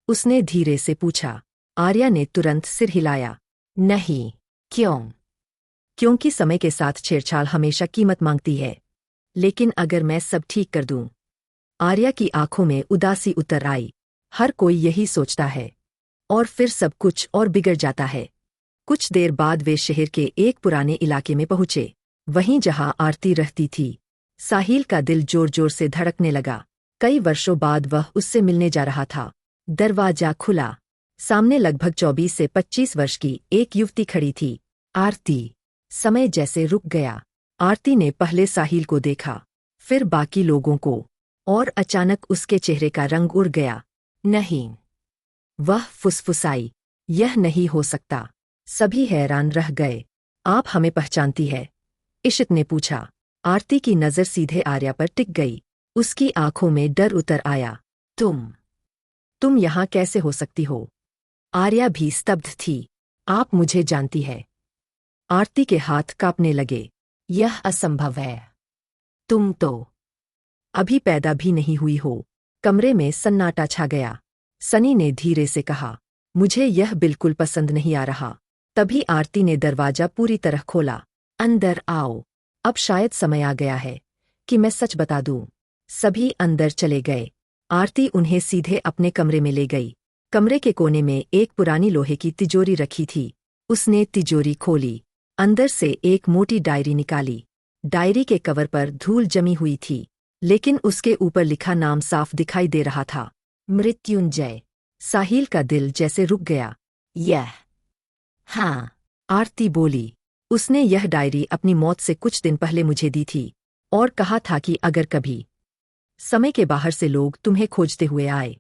उसने धीरे से पूछा। आर्या ने तुरंत सिर हिलाया। नहीं। क्यों? क्योंकि समय के साथ छेड़छाड़ हमेशा कीमत मांगती है। लेकिन अगर मैं सब ठीक कर दूं? आर्या की आंखों में उदासी उतर आई। हर कोई यही सोचता है, और फिर सब कुछ और बिगड़ जाता है। कुछ देर बाद वे शहर के एक पुराने इलाके में पहुंचे, वहीं जहां आरती रहती थी। साहिल का दिल जोर जोर से धड़कने लगा। कई वर्षों बाद वह उससे मिलने जा रहा था। दरवाजा खुला। सामने लगभग 24 से 25 वर्ष की एक युवती खड़ी थी। आरती। समय जैसे रुक गया। आरती ने पहले साहिल को देखा, फिर बाकी लोगों को, और अचानक उसके चेहरे का रंग उड़ गया। नहीं, वह फुसफुसाई, यह नहीं हो सकता। सभी हैरान रह गए। आप हमें पहचानती है? इशित ने पूछा। आरती की नज़र सीधे आर्या पर टिक गई। उसकी आंखों में डर उतर आया। तुम यहाँ कैसे हो सकती हो? आर्या भी स्तब्ध थी। आप मुझे जानती है? आरती के हाथ कांपने लगे। यह असंभव है। तुम तो अभी पैदा भी नहीं हुई हो। कमरे में सन्नाटा छा गया। सनी ने धीरे से कहा, मुझे यह बिल्कुल पसंद नहीं आ रहा। तभी आरती ने दरवाजा पूरी तरह खोला। अंदर आओ। अब शायद समय आ गया है कि मैं सच बता दूं। सभी अंदर चले गए। आरती उन्हें सीधे अपने कमरे में ले गई। कमरे के कोने में एक पुरानी लोहे की तिजोरी रखी थी। उसने तिजोरी खोली। अंदर से एक मोटी डायरी निकाली। डायरी के कवर पर धूल जमी हुई थी, लेकिन उसके ऊपर लिखा नाम साफ दिखाई दे रहा था, मृत्युंजय। साहिल का दिल जैसे रुक गया। यह? हाँ, आरती बोली। उसने यह डायरी अपनी मौत से कुछ दिन पहले मुझे दी थी, और कहा था कि अगर कभी समय के बाहर से लोग तुम्हें खोजते हुए आए,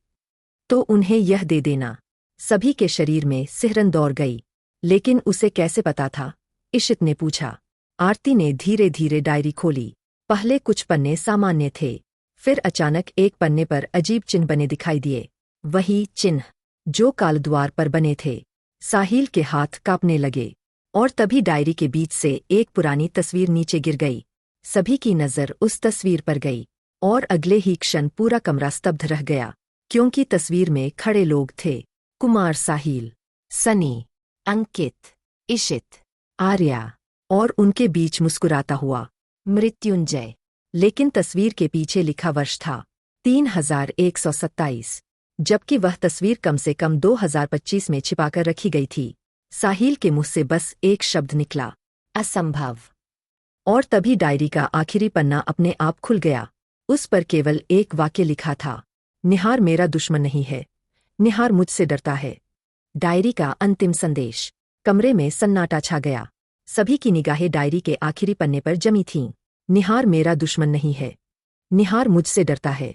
तो उन्हें यह दे देना। सभी के शरीर में सिहरन दौड़ गई। लेकिन उसे कैसे पता था? इशित ने पूछा। आरती ने धीरे धीरे डायरी खोली। पहले कुछ पन्ने सामान्य थे, फिर अचानक एक पन्ने पर अजीब चिन्ह बने दिखाई दिए। वही चिन्ह जो कालद्वार पर बने थे। साहिल के हाथ कांपने लगे, और तभी डायरी के बीच से एक पुरानी तस्वीर नीचे गिर गई। सभी की नज़र उस तस्वीर पर गई, और अगले ही क्षण पूरा कमरा स्तब्ध रह गया, क्योंकि तस्वीर में खड़े लोग थे। कुमार साहिल, सनी, अंकित, इशित, आर्या, और उनके बीच मुस्कुराता हुआ मृत्युंजय। लेकिन तस्वीर के पीछे लिखा वर्ष था 3127, जबकि वह तस्वीर कम से कम 2025 में छिपाकर रखी गई थी। साहिल के मुंह से बस एक शब्द निकला, असंभव। और तभी डायरी का आखिरी पन्ना अपने आप खुल गया। उस पर केवल एक वाक्य लिखा था, निहार मेरा दुश्मन नहीं है, निहार मुझसे डरता है। डायरी का अंतिम संदेश। कमरे में सन्नाटा छा गया। सभी की निगाहें डायरी के आखिरी पन्ने पर जमी थीं। निहार मेरा दुश्मन नहीं है, निहार मुझसे डरता है।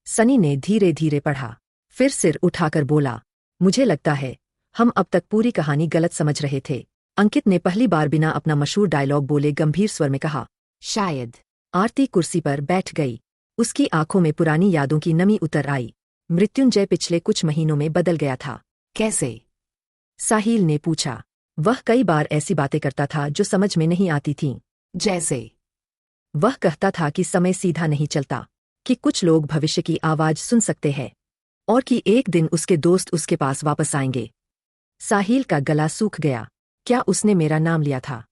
सनी ने धीरे धीरे पढ़ा, फिर सिर उठाकर बोला, मुझे लगता है हम अब तक पूरी कहानी गलत समझ रहे थे। अंकित ने पहली बार बिना अपना मशहूर डायलॉग बोले गंभीर स्वर में कहा, शायद। आरती कुर्सी पर बैठ गई। उसकी आंखों में पुरानी यादों की नमी उतर आई। मृत्युंजय पिछले कुछ महीनों में बदल गया था। कैसे? साहिल ने पूछा। वह कई बार ऐसी बातें करता था जो समझ में नहीं आती थीं। जैसे? वह कहता था कि समय सीधा नहीं चलता, कि कुछ लोग भविष्य की आवाज सुन सकते हैं, और कि एक दिन उसके दोस्त उसके पास वापस आएंगे। साहिल का गला सूख गया। क्या उसने मेरा नाम लिया था?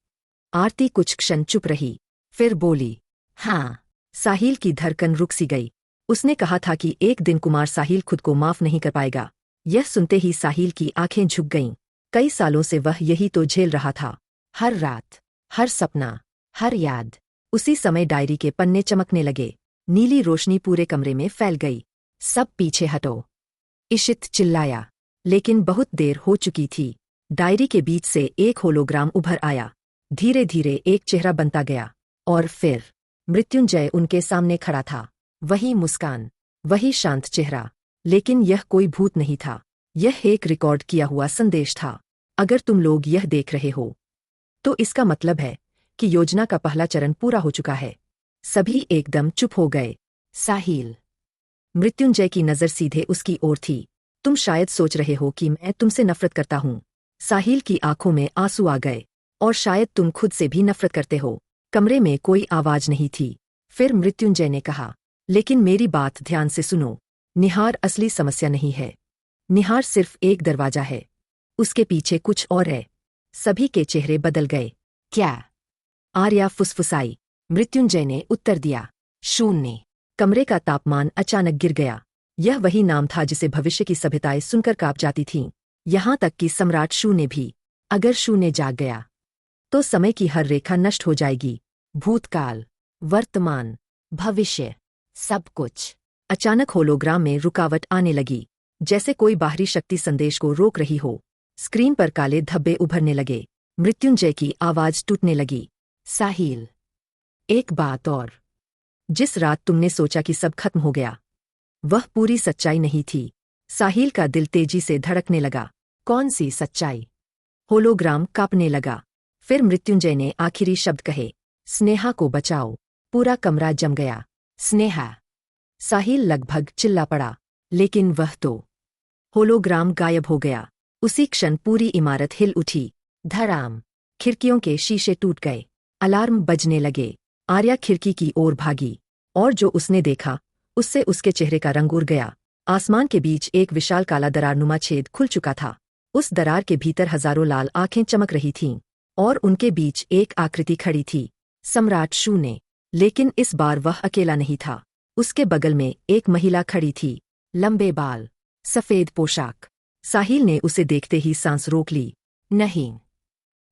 आरती कुछ क्षण चुप रही, फिर बोली, हाँ। साहिल की धड़कन रुक सी गई। उसने कहा था कि एक दिन कुमार साहिल खुद को माफ नहीं कर पाएगा। यह सुनते ही साहिल की आंखें झुक गईं। कई सालों से वह यही तो झेल रहा था। हर रात, हर सपना, हर याद। उसी समय डायरी के पन्ने चमकने लगे। नीली रोशनी पूरे कमरे में फैल गई। सब पीछे हटो, इशित चिल्लाया। लेकिन बहुत देर हो चुकी थी। डायरी के बीच से एक होलोग्राम उभर आया। धीरे धीरे एक चेहरा बनता गया, और फिर मृत्युंजय उनके सामने खड़ा था। वही मुस्कान, वही शांत चेहरा। लेकिन यह कोई भूत नहीं था। यह एक रिकॉर्ड किया हुआ संदेश था। अगर तुम लोग यह देख रहे हो, तो इसका मतलब है कि योजना का पहला चरण पूरा हो चुका है। सभी एकदम चुप हो गए। साहिल। मृत्युंजय की नज़र सीधे उसकी ओर थी। तुम शायद सोच रहे हो कि मैं तुमसे नफरत करता हूँ। साहिल की आंखों में आंसू आ गए। और शायद तुम खुद से भी नफरत करते हो। कमरे में कोई आवाज नहीं थी। फिर मृत्युंजय ने कहा, लेकिन मेरी बात ध्यान से सुनो। निहार असली समस्या नहीं है। निहार सिर्फ एक दरवाजा है। उसके पीछे कुछ और है। सभी के चेहरे बदल गए। क्या? आर्या फुसफुसाई। मृत्युंजय ने उत्तर दिया, शून्य। कमरे का तापमान अचानक गिर गया। यह वही नाम था जिसे भविष्य की सभ्यताएं सुनकर कांप जाती थीं। यहां तक कि सम्राट शून्य भी। अगर शून्य जाग गया, तो समय की हर रेखा नष्ट हो जाएगी। भूतकाल, वर्तमान, भविष्य, सब कुछ। अचानक होलोग्राम में रुकावट आने लगी, जैसे कोई बाहरी शक्ति संदेश को रोक रही हो। स्क्रीन पर काले धब्बे उभरने लगे। मृत्युंजय की आवाज टूटने लगी। साहिल, एक बात और। जिस रात तुमने सोचा कि सब खत्म हो गया, वह पूरी सच्चाई नहीं थी। साहिल का दिल तेजी से धड़कने लगा। कौन सी सच्चाई? होलोग्राम कांपने लगा। फिर मृत्युंजय ने आखिरी शब्द कहे, स्नेहा को बचाओ। पूरा कमरा जम गया। स्नेहा! साहिल लगभग चिल्ला पड़ा, लेकिन वह तो। होलोग्राम गायब हो गया। उसी क्षण पूरी इमारत हिल उठी। धड़ाम! खिड़कियों के शीशे टूट गए। अलार्म बजने लगे। आर्या खिड़की की ओर भागी, और जो उसने देखा उससे उसके चेहरे का रंग उड़ गया। आसमान के बीच एक विशाल काला दरारनुमा छेद खुल चुका था। उस दरार के भीतर हजारों लाल आंखें चमक रही थीं, और उनके बीच एक आकृति खड़ी थी। सम्राट शून्य। लेकिन इस बार वह अकेला नहीं था। उसके बगल में एक महिला खड़ी थी। लंबे बाल, सफेद पोशाक। साहिल ने उसे देखते ही सांस रोक ली। नहीं!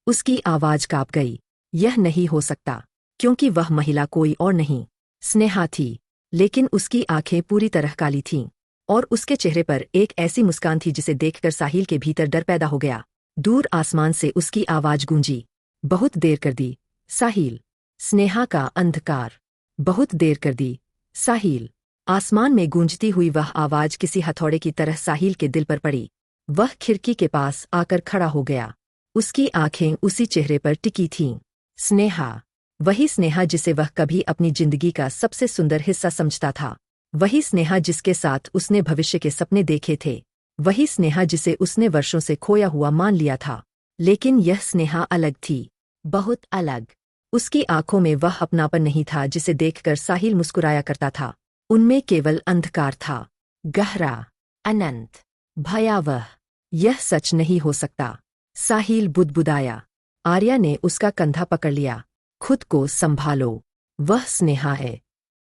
उसकी आवाज कांप गई। यह नहीं हो सकता, क्योंकि वह महिला कोई और नहीं, स्नेहा थी। लेकिन उसकी आंखें पूरी तरह काली थीं, और उसके चेहरे पर एक ऐसी मुस्कान थी जिसे देखकर साहिल के भीतर डर पैदा हो गया। दूर आसमान से उसकी आवाज गूंजी। बहुत देर कर दी, साहिल। स्नेहा का अंधकार। बहुत देर कर दी, साहिल। आसमान में गूंजती हुई वह आवाज किसी हथौड़े की तरह साहिल के दिल पर पड़ी। वह खिड़की के पास आकर खड़ा हो गया। उसकी आंखें उसी चेहरे पर टिकी थीं। स्नेहा! वही स्नेहा जिसे वह कभी अपनी जिंदगी का सबसे सुंदर हिस्सा समझता था। वही स्नेहा जिसके साथ उसने भविष्य के सपने देखे थे। वही स्नेहा जिसे उसने वर्षों से खोया हुआ मान लिया था। लेकिन यह स्नेहा अलग थी, बहुत अलग। उसकी आंखों में वह अपनापन नहीं था जिसे देखकर साहिल मुस्कुराया करता था। उनमें केवल अंधकार था, गहरा, अनंत, भयावह। यह सच नहीं हो सकता, साहिल बुदबुदाया। आर्या ने उसका कंधा पकड़ लिया। खुद को संभालो, वह स्नेहा है।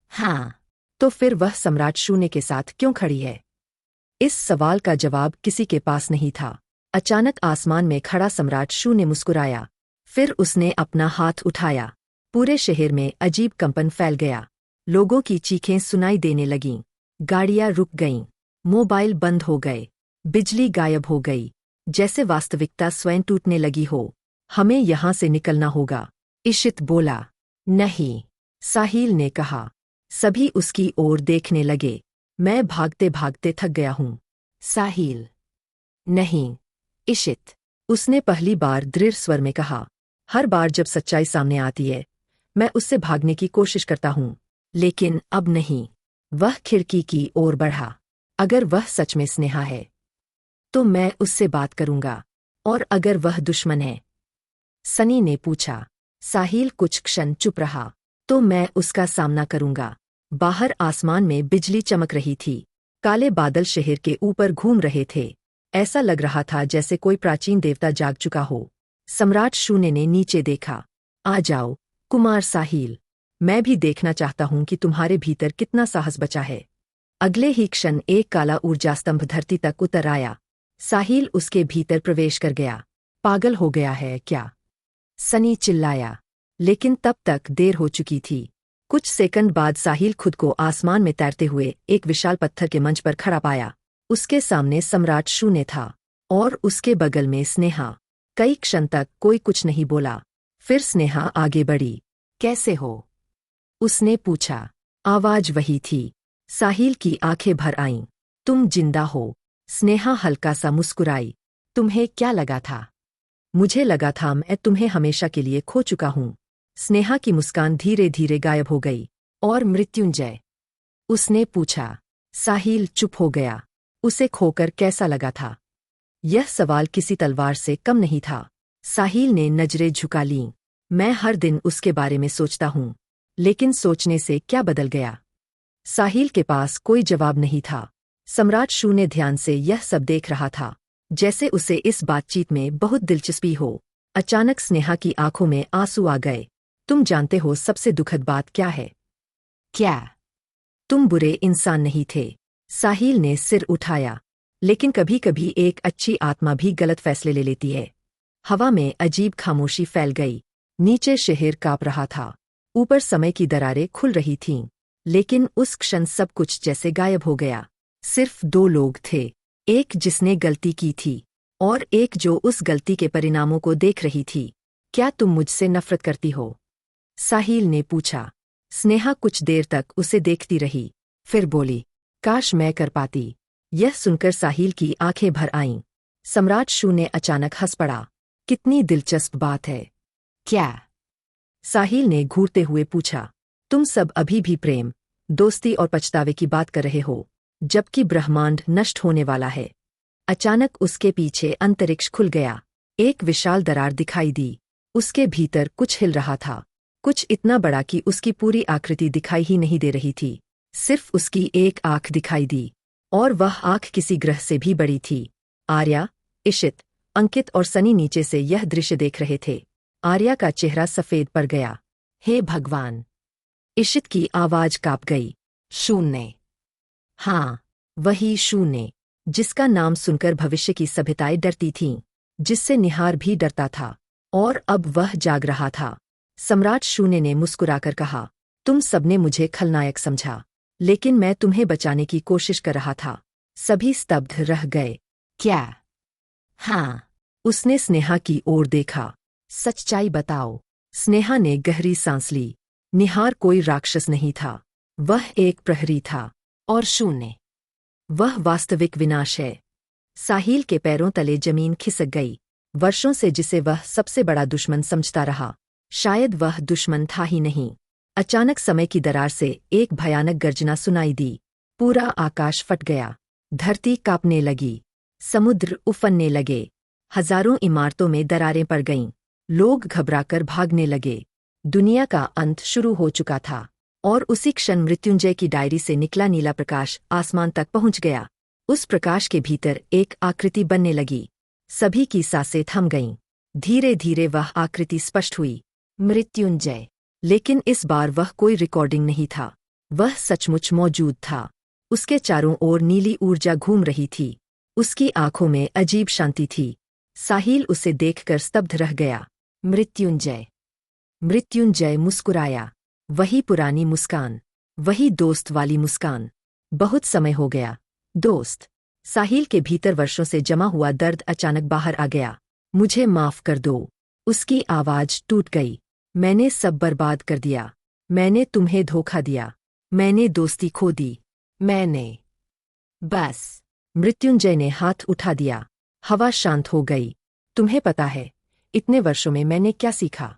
हाँ, तो फिर वह सम्राट शून्य के साथ क्यों खड़ी है? इस सवाल का जवाब किसी के पास नहीं था। अचानक आसमान में खड़ा सम्राट शून्य मुस्कुराया। फिर उसने अपना हाथ उठाया। पूरे शहर में अजीब कंपन फैल गया। लोगों की चीखें सुनाई देने लगीं। गाड़ियां रुक गईं। मोबाइल बंद हो गए। बिजली गायब हो गई। जैसे वास्तविकता स्वयं टूटने लगी हो। हमें यहां से निकलना होगा, इशित बोला। नहीं, साहिल ने कहा। सभी उसकी ओर देखने लगे। मैं भागते भागते थक गया हूं, साहिल। नहीं, इशित, उसने पहली बार दृढ़ स्वर में कहा। हर बार जब सच्चाई सामने आती है, मैं उससे भागने की कोशिश करता हूं, लेकिन अब नहीं। वह खिड़की की ओर बढ़ा। अगर वह सच में स्नेहा है, तो मैं उससे बात करूंगा। और अगर वह दुश्मन है? सनी ने पूछा। साहिल कुछ क्षण चुप रहा। तो मैं उसका सामना करूंगा। बाहर आसमान में बिजली चमक रही थी। काले बादल शहर के ऊपर घूम रहे थे। ऐसा लग रहा था जैसे कोई प्राचीन देवता जाग चुका हो। सम्राट शून्य ने नीचे देखा। आ जाओ, कुमार साहिल। मैं भी देखना चाहता हूं कि तुम्हारे भीतर कितना साहस बचा है। अगले ही क्षण एक काला ऊर्जा स्तंभ धरती तक उतर आया। साहिल उसके भीतर प्रवेश कर गया। पागल हो गया है क्या? सनी चिल्लाया। लेकिन तब तक देर हो चुकी थी। कुछ सेकंड बाद साहिल खुद को आसमान में तैरते हुए एक विशाल पत्थर के मंच पर खड़ा पाया। उसके सामने सम्राट शून्य था, और उसके बगल में स्नेहा। कई क्षण तक कोई कुछ नहीं बोला। फिर स्नेहा आगे बढ़ी। कैसे हो? उसने पूछा। आवाज वही थी। साहिल की आंखें भर आईं। तुम जिंदा हो। स्नेहा हल्का सा मुस्कुराई। तुम्हें क्या लगा था? मुझे लगा था मैं तुम्हें हमेशा के लिए खो चुका हूं। स्नेहा की मुस्कान धीरे धीरे गायब हो गई। और मृत्युंजय? उसने पूछा। साहिल चुप हो गया। उसे खोकर कैसा लगा था? यह सवाल किसी तलवार से कम नहीं था। साहिल ने नजरें झुका लीं। मैं हर दिन उसके बारे में सोचता हूं, लेकिन सोचने से क्या बदल गया? साहिल के पास कोई जवाब नहीं था। सम्राट शून्य ध्यान से यह सब देख रहा था, जैसे उसे इस बातचीत में बहुत दिलचस्पी हो। अचानक स्नेहा की आंखों में आंसू आ गए। तुम जानते हो सबसे दुखद बात क्या है? क्या? तुम बुरे इंसान नहीं थे। साहिल ने सिर उठाया। लेकिन कभी कभी एक अच्छी आत्मा भी गलत फैसले ले लेती है। हवा में अजीब खामोशी फैल गई। नीचे शहर कांप रहा था। ऊपर समय की दरारें खुल रही थीं। लेकिन उस क्षण सब कुछ जैसे गायब हो गया। सिर्फ दो लोग थे। एक जिसने गलती की थी, और एक जो उस गलती के परिणामों को देख रही थी। क्या तुम मुझसे नफरत करती हो? साहिल ने पूछा। स्नेहा कुछ देर तक उसे देखती रही, फिर बोली, काश मैं कर पाती। यह सुनकर साहिल की आंखें भर आईं। सम्राट शू ने अचानक हंस पड़ा। कितनी दिलचस्प बात है। क्या? साहिल ने घूरते हुए पूछा। तुम सब अभी भी प्रेम, दोस्ती और पछतावे की बात कर रहे हो, जबकि ब्रह्मांड नष्ट होने वाला है। अचानक उसके पीछे अंतरिक्ष खुल गया। एक विशाल दरार दिखाई दी। उसके भीतर कुछ हिल रहा था, कुछ इतना बड़ा कि उसकी पूरी आकृति दिखाई ही नहीं दे रही थी। सिर्फ उसकी एक आंख दिखाई दी, और वह आंख किसी ग्रह से भी बड़ी थी। आर्या, इशित, अंकित और सनी नीचे से यह दृश्य देख रहे थे। आर्या का चेहरा सफेद पड़ गया। हे भगवान! इशित की आवाज कांप गई। शून्य। हाँ, वही शून्य, जिसका नाम सुनकर भविष्य की सभ्यताएं डरती थीं, जिससे निहार भी डरता था, और अब वह जाग रहा था। सम्राट शून्य ने मुस्कुराकर कहा, तुम सबने मुझे खलनायक समझा, लेकिन मैं तुम्हें बचाने की कोशिश कर रहा था। सभी स्तब्ध रह गए। क्या? हाँ। उसने स्नेहा की ओर देखा। सच्चाई बताओ। स्नेहा ने गहरी सांस ली। निहार कोई राक्षस नहीं था, वह एक प्रहरी था। और शून्य, वह वास्तविक विनाश है। साहिल के पैरों तले जमीन खिसक गई। वर्षों से जिसे वह सबसे बड़ा दुश्मन समझता रहा, शायद वह दुश्मन था ही नहीं। अचानक समय की दरार से एक भयानक गर्जना सुनाई दी। पूरा आकाश फट गया। धरती कांपने लगी। समुद्र उफनने लगे। हजारों इमारतों में दरारें पड़ गईं। लोग घबराकर भागने लगे। दुनिया का अंत शुरू हो चुका था। और उसी क्षण मृत्युंजय की डायरी से निकला नीला प्रकाश आसमान तक पहुंच गया। उस प्रकाश के भीतर एक आकृति बनने लगी। सभी की सांसें थम गईं। धीरे धीरे वह आकृति स्पष्ट हुई। मृत्युंजय। लेकिन इस बार वह कोई रिकॉर्डिंग नहीं था। वह सचमुच मौजूद था। उसके चारों ओर नीली ऊर्जा घूम रही थी। उसकी आंखों में अजीब शांति थी। साहिल उसे देखकर स्तब्ध रह गया। मृत्युंजय। मृत्युंजय मुस्कुराया। वही पुरानी मुस्कान, वही दोस्त वाली मुस्कान। बहुत समय हो गया, दोस्त। साहिल के भीतर वर्षों से जमा हुआ दर्द अचानक बाहर आ गया। मुझे माफ कर दो। उसकी आवाज टूट गई। मैंने सब बर्बाद कर दिया। मैंने तुम्हें धोखा दिया। मैंने दोस्ती खो दी। मैंने। बस। मृत्युंजय ने हाथ उठा दिया। हवा शांत हो गई। तुम्हें पता है, इतने वर्षों में मैंने क्या सीखा?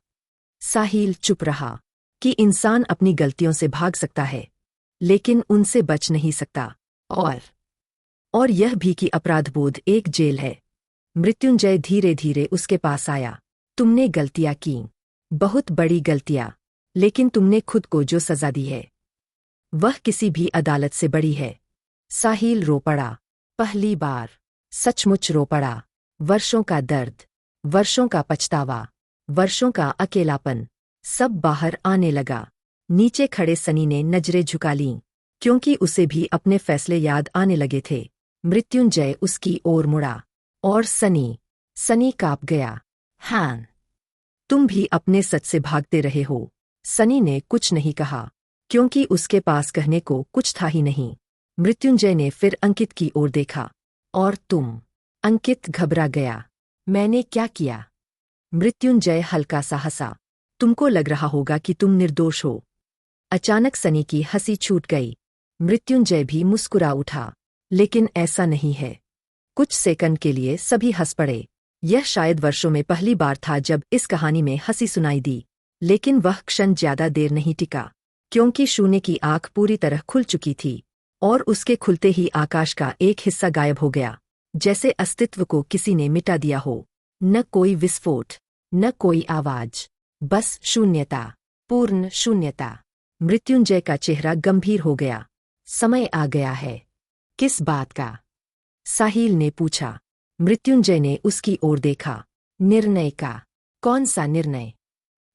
साहिल चुप रहा। कि इंसान अपनी गलतियों से भाग सकता है, लेकिन उनसे बच नहीं सकता। और यह भी कि अपराधबोध एक जेल है। मृत्युंजय धीरे धीरे उसके पास आया। तुमने गलतियां की, बहुत बड़ी गलतियां, लेकिन तुमने खुद को जो सजा दी है, वह किसी भी अदालत से बड़ी है। साहिल रो पड़ा। पहली बार। सचमुच रो पड़ा। वर्षों का दर्द, वर्षों का पछतावा, वर्षों का अकेलापन, सब बाहर आने लगा। नीचे खड़े सनी ने नजरें झुका लीं, क्योंकि उसे भी अपने फैसले याद आने लगे थे। मृत्युंजय उसकी ओर मुड़ा। और सनी कांप गया। हाँ, तुम भी अपने सच से भागते रहे हो। सनी ने कुछ नहीं कहा, क्योंकि उसके पास कहने को कुछ था ही नहीं। मृत्युंजय ने फिर अंकित की ओर देखा। और तुम? अंकित घबरा गया। मैंने क्या किया? मृत्युंजय हल्का सा हंसा। तुमको लग रहा होगा कि तुम निर्दोष हो। अचानक सनी की हंसी छूट गई। मृत्युंजय भी मुस्कुरा उठा। लेकिन ऐसा नहीं है। कुछ सेकंड के लिए सभी हंस पड़े। यह शायद वर्षों में पहली बार था जब इस कहानी में हंसी सुनाई दी। लेकिन वह क्षण ज्यादा देर नहीं टिका, क्योंकि शून्य की आंख पूरी तरह खुल चुकी थी, और उसके खुलते ही आकाश का एक हिस्सा गायब हो गया, जैसे अस्तित्व को किसी ने मिटा दिया हो। न कोई विस्फोट, न कोई आवाज, बस शून्यता, पूर्ण शून्यता। मृत्युंजय का चेहरा गंभीर हो गया। समय आ गया है। किस बात का? साहिल ने पूछा। मृत्युंजय ने उसकी ओर देखा। निर्णय का। कौन सा निर्णय?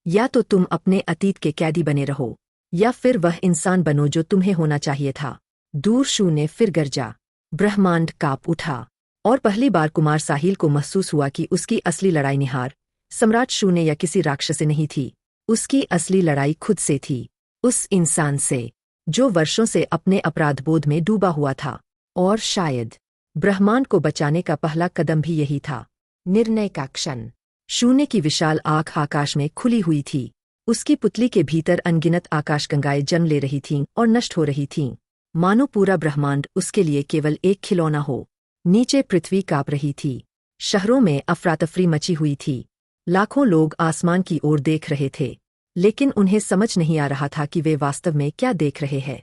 या तो तुम अपने अतीत के कैदी बने रहो, या फिर वह इंसान बनो जो तुम्हें होना चाहिए था। दूर शून्य फिर गरजा। ब्रह्मांड कांप उठा। और पहली बार कुमार साहिल को महसूस हुआ कि उसकी असली लड़ाई निहार, सम्राट शून्य या किसी राक्षस से नहीं थी। उसकी असली लड़ाई खुद से थी। उस इंसान से, जो वर्षों से अपने अपराधबोध में डूबा हुआ था। और शायद ब्रह्मांड को बचाने का पहला कदम भी यही था। निर्णय का क्षण। शून्य की विशाल आँख आकाश में खुली हुई थी। उसकी पुतली के भीतर अनगिनत आकाशगंगाएं जन्म ले रही थीं और नष्ट हो रही थीं, मानो पूरा ब्रह्मांड उसके लिए केवल एक खिलौना हो। नीचे पृथ्वी काँप रही थी। शहरों में अफरातफरी मची हुई थी। लाखों लोग आसमान की ओर देख रहे थे, लेकिन उन्हें समझ नहीं आ रहा था कि वे वास्तव में क्या देख रहे हैं,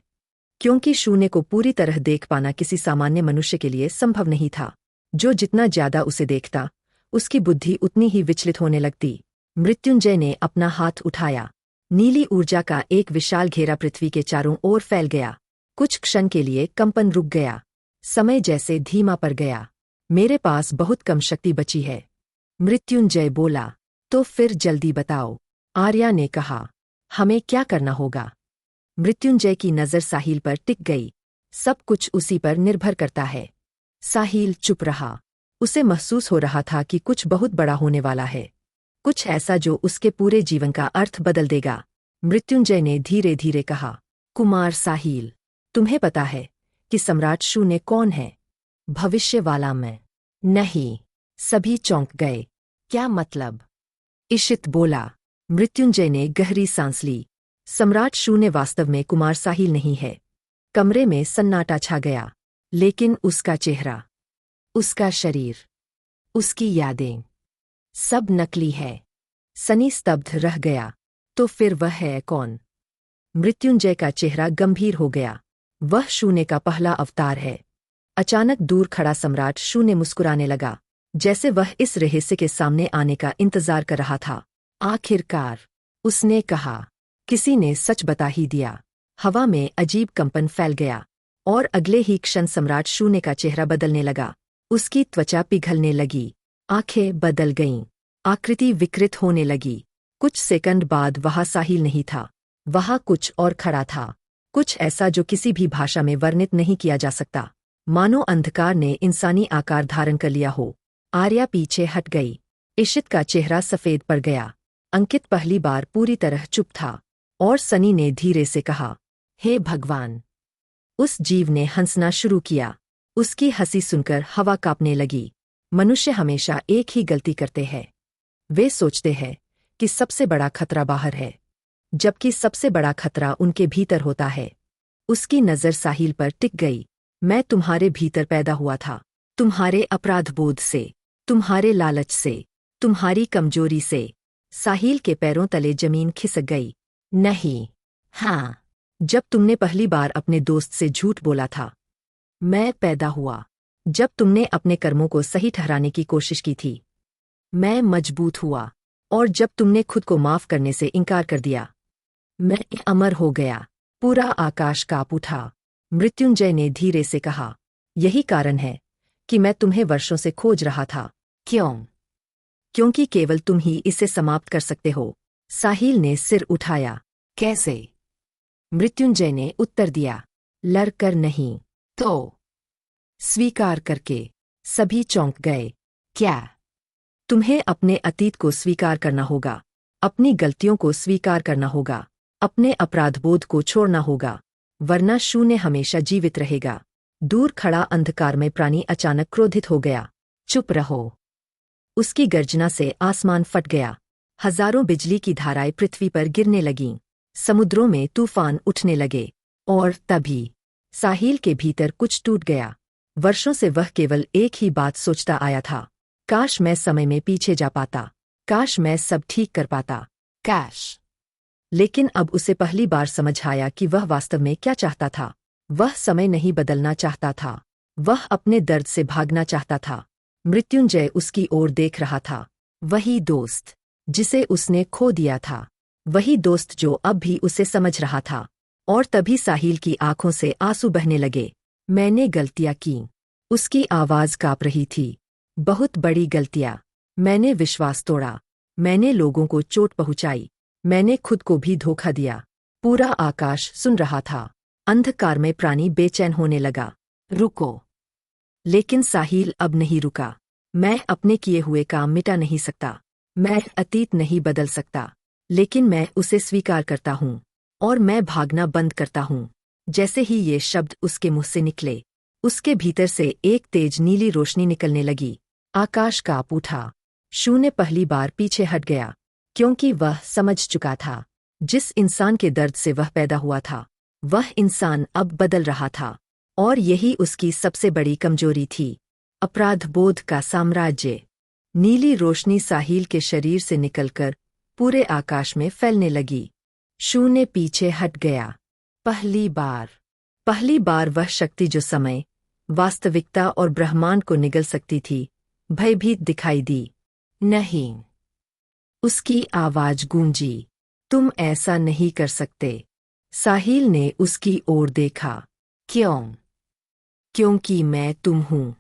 क्योंकि शून्य को पूरी तरह देख पाना किसी सामान्य मनुष्य के लिए संभव नहीं था। जो जितना ज्यादा उसे देखता, उसकी बुद्धि उतनी ही विचलित होने लगती। मृत्युंजय ने अपना हाथ उठाया। नीली ऊर्जा का एक विशाल घेरा पृथ्वी के चारों ओर फैल गया। कुछ क्षण के लिए कंपन रुक गया। समय जैसे धीमा पड़ गया। मेरे पास बहुत कम शक्ति बची है, मृत्युंजय बोला। तो फिर जल्दी बताओ, आर्या ने कहा। हमें क्या करना होगा? मृत्युंजय की नज़र साहिल पर टिक गई। सब कुछ उसी पर निर्भर करता है। साहिल चुप रहा। उसे महसूस हो रहा था कि कुछ बहुत बड़ा होने वाला है, कुछ ऐसा जो उसके पूरे जीवन का अर्थ बदल देगा। मृत्युंजय ने धीरे धीरे कहा, कुमार साहिल, तुम्हें पता है कि सम्राट शून्य कौन है? भविष्य वाला मैं। नहीं। सभी चौंक गए। क्या मतलब? इशित बोला। मृत्युंजय ने गहरी सांस ली। सम्राट शून्य वास्तव में कुमार साहिल नहीं है। कमरे में सन्नाटा छा गया, लेकिन उसका चेहरा, उसका शरीर, उसकी यादें, सब नकली है। सनी स्तब्ध रह गया। तो फिर वह है कौन? मृत्युंजय का चेहरा गंभीर हो गया। वह शून्य का पहला अवतार है। अचानक दूर खड़ा सम्राट शून्य मुस्कुराने लगा, जैसे वह इस रहस्य के सामने आने का इंतजार कर रहा था। आखिरकार, उसने कहा। किसी ने सच बता ही दिया। हवा में अजीब कंपन फैल गया, और अगले ही क्षण सम्राट शून्य का चेहरा बदलने लगा। उसकी त्वचा पिघलने लगी, आंखें बदल गईं, आकृति विकृत होने लगी। कुछ सेकंड बाद वहां साहिल नहीं था, वहां कुछ और खड़ा था। कुछ ऐसा जो किसी भी भाषा में वर्णित नहीं किया जा सकता, मानो अंधकार ने इंसानी आकार धारण कर लिया हो। आर्या पीछे हट गई। इशित का चेहरा सफेद पड़ गया। अंकित पहली बार पूरी तरह चुप था, और सनी ने धीरे से कहा, हे भगवान। उस जीव ने हंसना शुरू किया। उसकी हंसी सुनकर हवा कांपने लगी। मनुष्य हमेशा एक ही गलती करते हैं। वे सोचते हैं कि सबसे बड़ा खतरा बाहर है, जबकि सबसे बड़ा खतरा उनके भीतर होता है। उसकी नज़र साहिल पर टिक गई। मैं तुम्हारे भीतर पैदा हुआ था, तुम्हारे अपराधबोध से, तुम्हारे लालच से, तुम्हारी कमजोरी से। साहिल के पैरों तले जमीन खिसक गई। नहीं। हाँ, जब तुमने पहली बार अपने दोस्त से झूठ बोला था। मैं पैदा हुआ जब तुमने अपने कर्मों को सही ठहराने की कोशिश की थी। मैं मजबूत हुआ, और जब तुमने खुद को माफ करने से इनकार कर दिया। मैं अमर हो गया। पूरा आकाश कांप उठा। मृत्युंजय ने धीरे से कहा, यही कारण है कि मैं तुम्हें वर्षों से खोज रहा था। क्यों? क्योंकि केवल तुम ही इसे समाप्त कर सकते हो। साहिल ने सिर उठाया। कैसे? मृत्युंजय ने उत्तर दिया, लड़कर नहीं तो स्वीकार करके। सभी चौंक गए। क्या? तुम्हें अपने अतीत को स्वीकार करना होगा, अपनी गलतियों को स्वीकार करना होगा, अपने अपराधबोध को छोड़ना होगा, वरना शून्य हमेशा जीवित रहेगा। दूर खड़ा अंधकारमय प्राणी अचानक क्रोधित हो गया। चुप रहो। उसकी गर्जना से आसमान फट गया। हजारों बिजली की धाराएं पृथ्वी पर गिरने लगीं। समुद्रों में तूफान उठने लगे। और तभी साहिल के भीतर कुछ टूट गया। वर्षों से वह केवल एक ही बात सोचता आया था, काश मैं समय में पीछे जा पाता, काश मैं सब ठीक कर पाता, काश। लेकिन अब उसे पहली बार समझ आया कि वह वास्तव में क्या चाहता था। वह समय नहीं बदलना चाहता था, वह अपने दर्द से भागना चाहता था। मृत्युंजय उसकी ओर देख रहा था। वही दोस्त जिसे उसने खो दिया था, वही दोस्त जो अब भी उसे समझ रहा था। और तभी साहिल की आंखों से आंसू बहने लगे। मैंने गलतियां की। उसकी आवाज कांप रही थी। बहुत बड़ी गलतियां। मैंने विश्वास तोड़ा, मैंने लोगों को चोट पहुंचाई, मैंने खुद को भी धोखा दिया। पूरा आकाश सुन रहा था। अंधकार में प्राणी बेचैन होने लगा। रुको। लेकिन साहिल अब नहीं रुका। मैं अपने किए हुए काम मिटा नहीं सकता, मैं अतीत नहीं बदल सकता, लेकिन मैं उसे स्वीकार करता हूँ, और मैं भागना बंद करता हूँ। जैसे ही ये शब्द उसके मुंह से निकले, उसके भीतर से एक तेज नीली रोशनी निकलने लगी। आकाश कांप उठा। शून्य पहली बार पीछे हट गया, क्योंकि वह समझ चुका था जिस इंसान के दर्द से वह पैदा हुआ था, वह इंसान अब बदल रहा था, और यही उसकी सबसे बड़ी कमजोरी थी, अपराध बोध का साम्राज्य। नीली रोशनी साहिल के शरीर से निकलकर पूरे आकाश में फैलने लगी। शून्य पीछे हट गया। पहली बार वह शक्ति जो समय, वास्तविकता और ब्रह्मांड को निगल सकती थी, भयभीत दिखाई दी। नहीं। उसकी आवाज गूंजी, तुम ऐसा नहीं कर सकते। साहिल ने उसकी ओर देखा। क्यों? क्योंकि मैं तुम हूं।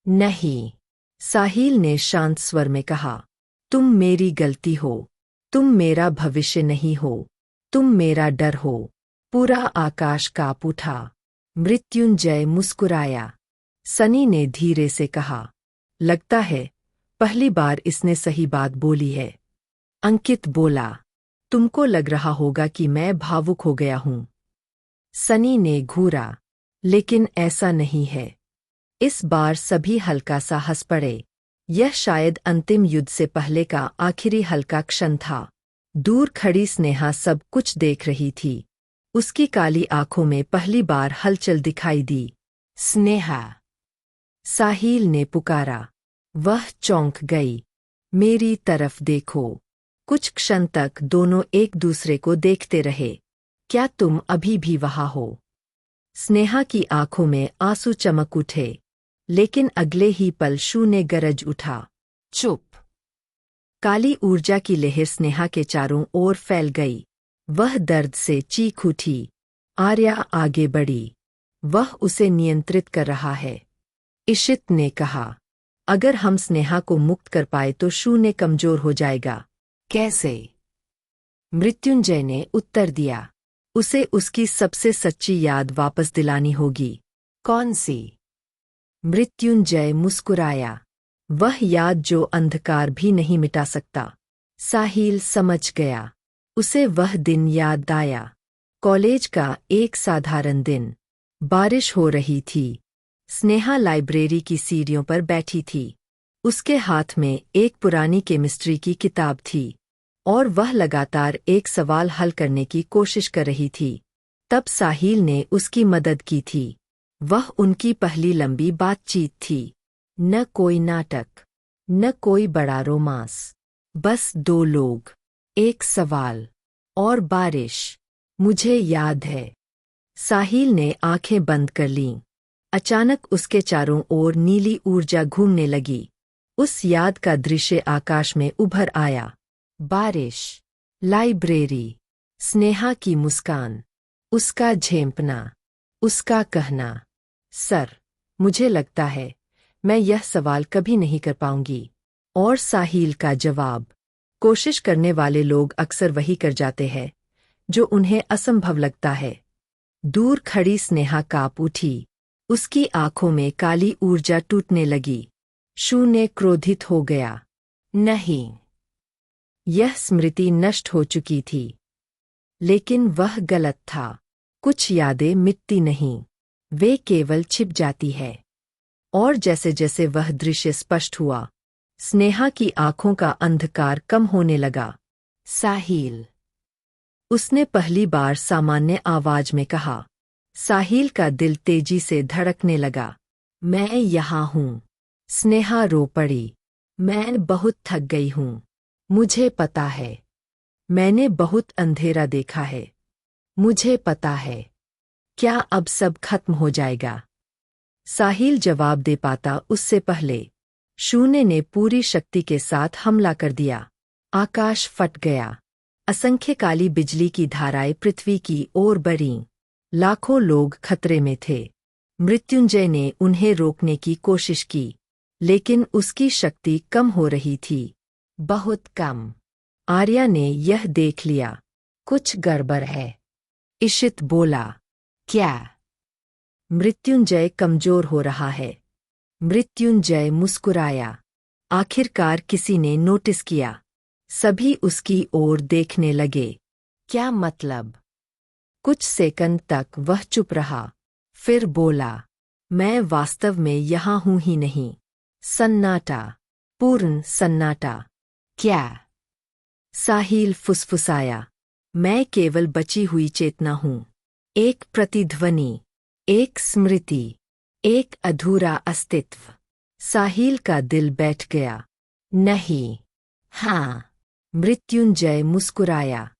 नहीं, साहिल ने शांत स्वर में कहा, तुम मेरी गलती हो। तुम मेरा भविष्य नहीं हो। तुम मेरा डर हो। पूरा आकाश कांप उठा। मृत्युंजय मुस्कुराया। सनी ने धीरे से कहा, लगता है पहली बार इसने सही बात बोली है। अंकित बोला, तुमको लग रहा होगा कि मैं भावुक हो गया हूं। सनी ने घूरा, लेकिन ऐसा नहीं है। इस बार सभी हल्का सा हंस पड़े। यह शायद अंतिम युद्ध से पहले का आखिरी हल्का क्षण था। दूर खड़ी स्नेहा सब कुछ देख रही थी। उसकी काली आंखों में पहली बार हलचल दिखाई दी। स्नेहा, साहिल ने पुकारा। वह चौंक गई। मेरी तरफ देखो। कुछ क्षण तक दोनों एक दूसरे को देखते रहे। क्या तुम अभी भी वहां हो? स्नेहा की आंखों में आंसू चमक उठे, लेकिन अगले ही पल शून्य गरज उठा। चुप! काली ऊर्जा की लहर स्नेहा के चारों ओर फैल गई। वह दर्द से चीख उठी। आर्या आगे बढ़ी। वह उसे नियंत्रित कर रहा है। इशित ने कहा, अगर हम स्नेहा को मुक्त कर पाए तो शून्य कमजोर हो जाएगा। कैसे? मृत्युंजय ने उत्तर दिया, उसे उसकी सबसे सच्ची याद वापस दिलानी होगी। कौन सी? मृत्युंजय मुस्कुराया। वह याद जो अंधकार भी नहीं मिटा सकता। साहिल समझ गया। उसे वह दिन याद आया। कॉलेज का एक साधारण दिन। बारिश हो रही थी। स्नेहा लाइब्रेरी की सीढ़ियों पर बैठी थी। उसके हाथ में एक पुरानी केमिस्ट्री की किताब थी, और वह लगातार एक सवाल हल करने की कोशिश कर रही थी। तब साहिल ने उसकी मदद की थी। वह उनकी पहली लंबी बातचीत थी। न कोई नाटक, न कोई बड़ा रोमांस, बस दो लोग, एक सवाल और बारिश। मुझे याद है। साहिल ने आंखें बंद कर लीं। अचानक उसके चारों ओर नीली ऊर्जा घूमने लगी। उस याद का दृश्य आकाश में उभर आया। बारिश, लाइब्रेरी, स्नेहा की मुस्कान, उसका झेंपना, उसका कहना, सर, मुझे लगता है मैं यह सवाल कभी नहीं कर पाऊंगी। और साहिल का जवाब, कोशिश करने वाले लोग अक्सर वही कर जाते हैं जो उन्हें असंभव लगता है। दूर खड़ी स्नेहा कांप उठी। उसकी आंखों में काली ऊर्जा टूटने लगी। शून्य क्रोधित हो गया। नहीं, यह स्मृति नष्ट हो चुकी थी। लेकिन वह गलत था। कुछ यादें मिटती नहीं, वे केवल छिप जाती है। और जैसे जैसे वह दृश्य स्पष्ट हुआ, स्नेहा की आंखों का अंधकार कम होने लगा। साहिल, उसने पहली बार सामान्य आवाज में कहा। साहिल का दिल तेजी से धड़कने लगा। मैं यहाँ हूँ। स्नेहा रो पड़ी। मैं बहुत थक गई हूँ। मुझे पता है। मैंने बहुत अंधेरा देखा है। मुझे पता है। क्या अब सब खत्म हो जाएगा? साहिल जवाब दे पाता उससे पहले शून्य ने पूरी शक्ति के साथ हमला कर दिया। आकाश फट गया। असंख्य काली बिजली की धाराएं पृथ्वी की ओर बढ़ीं। लाखों लोग खतरे में थे। मृत्युंजय ने उन्हें रोकने की कोशिश की, लेकिन उसकी शक्ति कम हो रही थी, बहुत कम। आर्या ने यह देख लिया। कुछ गड़बड़ है, इशित बोला। क्या? मृत्युंजय कमजोर हो रहा है। मृत्युंजय मुस्कुराया। आखिरकार किसी ने नोटिस किया। सभी उसकी ओर देखने लगे। क्या मतलब? कुछ सेकंड तक वह चुप रहा, फिर बोला, मैं वास्तव में यहाँ हूँ ही नहीं। सन्नाटा, पूर्ण सन्नाटा। क्या? साहिल फुसफुसाया। मैं केवल बची हुई चेतना हूँ। एक प्रतिध्वनि, एक स्मृति, एक अधूरा अस्तित्व। साहिल का दिल बैठ गया। नहीं। हाँ। मृत्युंजय मुस्कुराया।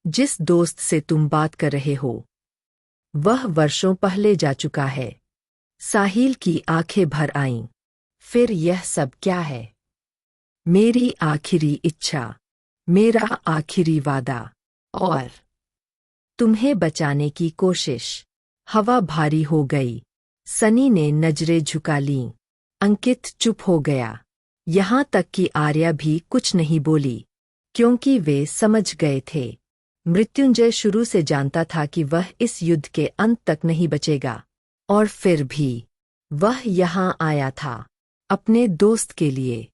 जिस दोस्त से तुम बात कर रहे हो वह वर्षों पहले जा चुका है। साहिल की आंखें भर आईं। फिर यह सब क्या है? मेरी आखिरी इच्छा, मेरा आखिरी वादा। और तुम्हें बचाने की कोशिश। हवा भारी हो गई। सनी ने नजरें झुका लीं। अंकित चुप हो गया। यहाँ तक कि आर्या भी कुछ नहीं बोली, क्योंकि वे समझ गए थे। मृत्युंजय शुरू से जानता था कि वह इस युद्ध के अंत तक नहीं बचेगा। और फिर भी वह यहाँ आया था, अपने दोस्त के लिए,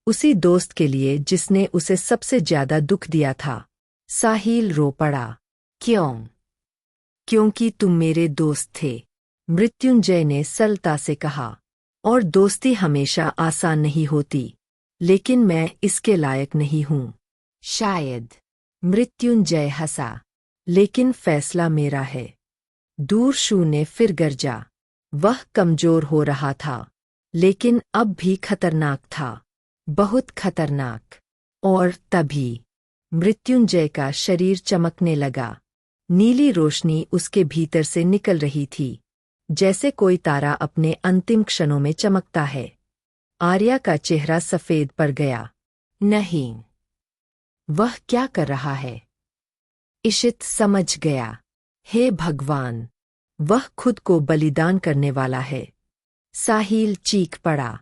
उसी दोस्त के लिए जिसने उसे सबसे ज्यादा दुख दिया था। साहिल रो पड़ा। क्यों? क्योंकि तुम मेरे दोस्त थे, मृत्युंजय ने सरलता से कहा। और दोस्ती हमेशा आसान नहीं होती, लेकिन मैं इसके लायक नहीं हूं। शायद। मृत्युंजय हंसा। लेकिन फैसला मेरा है। दूर शू ने फिर गरजा। वह कमजोर हो रहा था, लेकिन अब भी खतरनाक था, बहुत खतरनाक। और तभी मृत्युंजय का शरीर चमकने लगा। नीली रोशनी उसके भीतर से निकल रही थी, जैसे कोई तारा अपने अंतिम क्षणों में चमकता है। आर्या का चेहरा सफेद पड़ गया। नहीं। वह क्या कर रहा है? इशित समझ गया। हे भगवान, वह खुद को बलिदान करने वाला है। साहिल चीख पड़ा।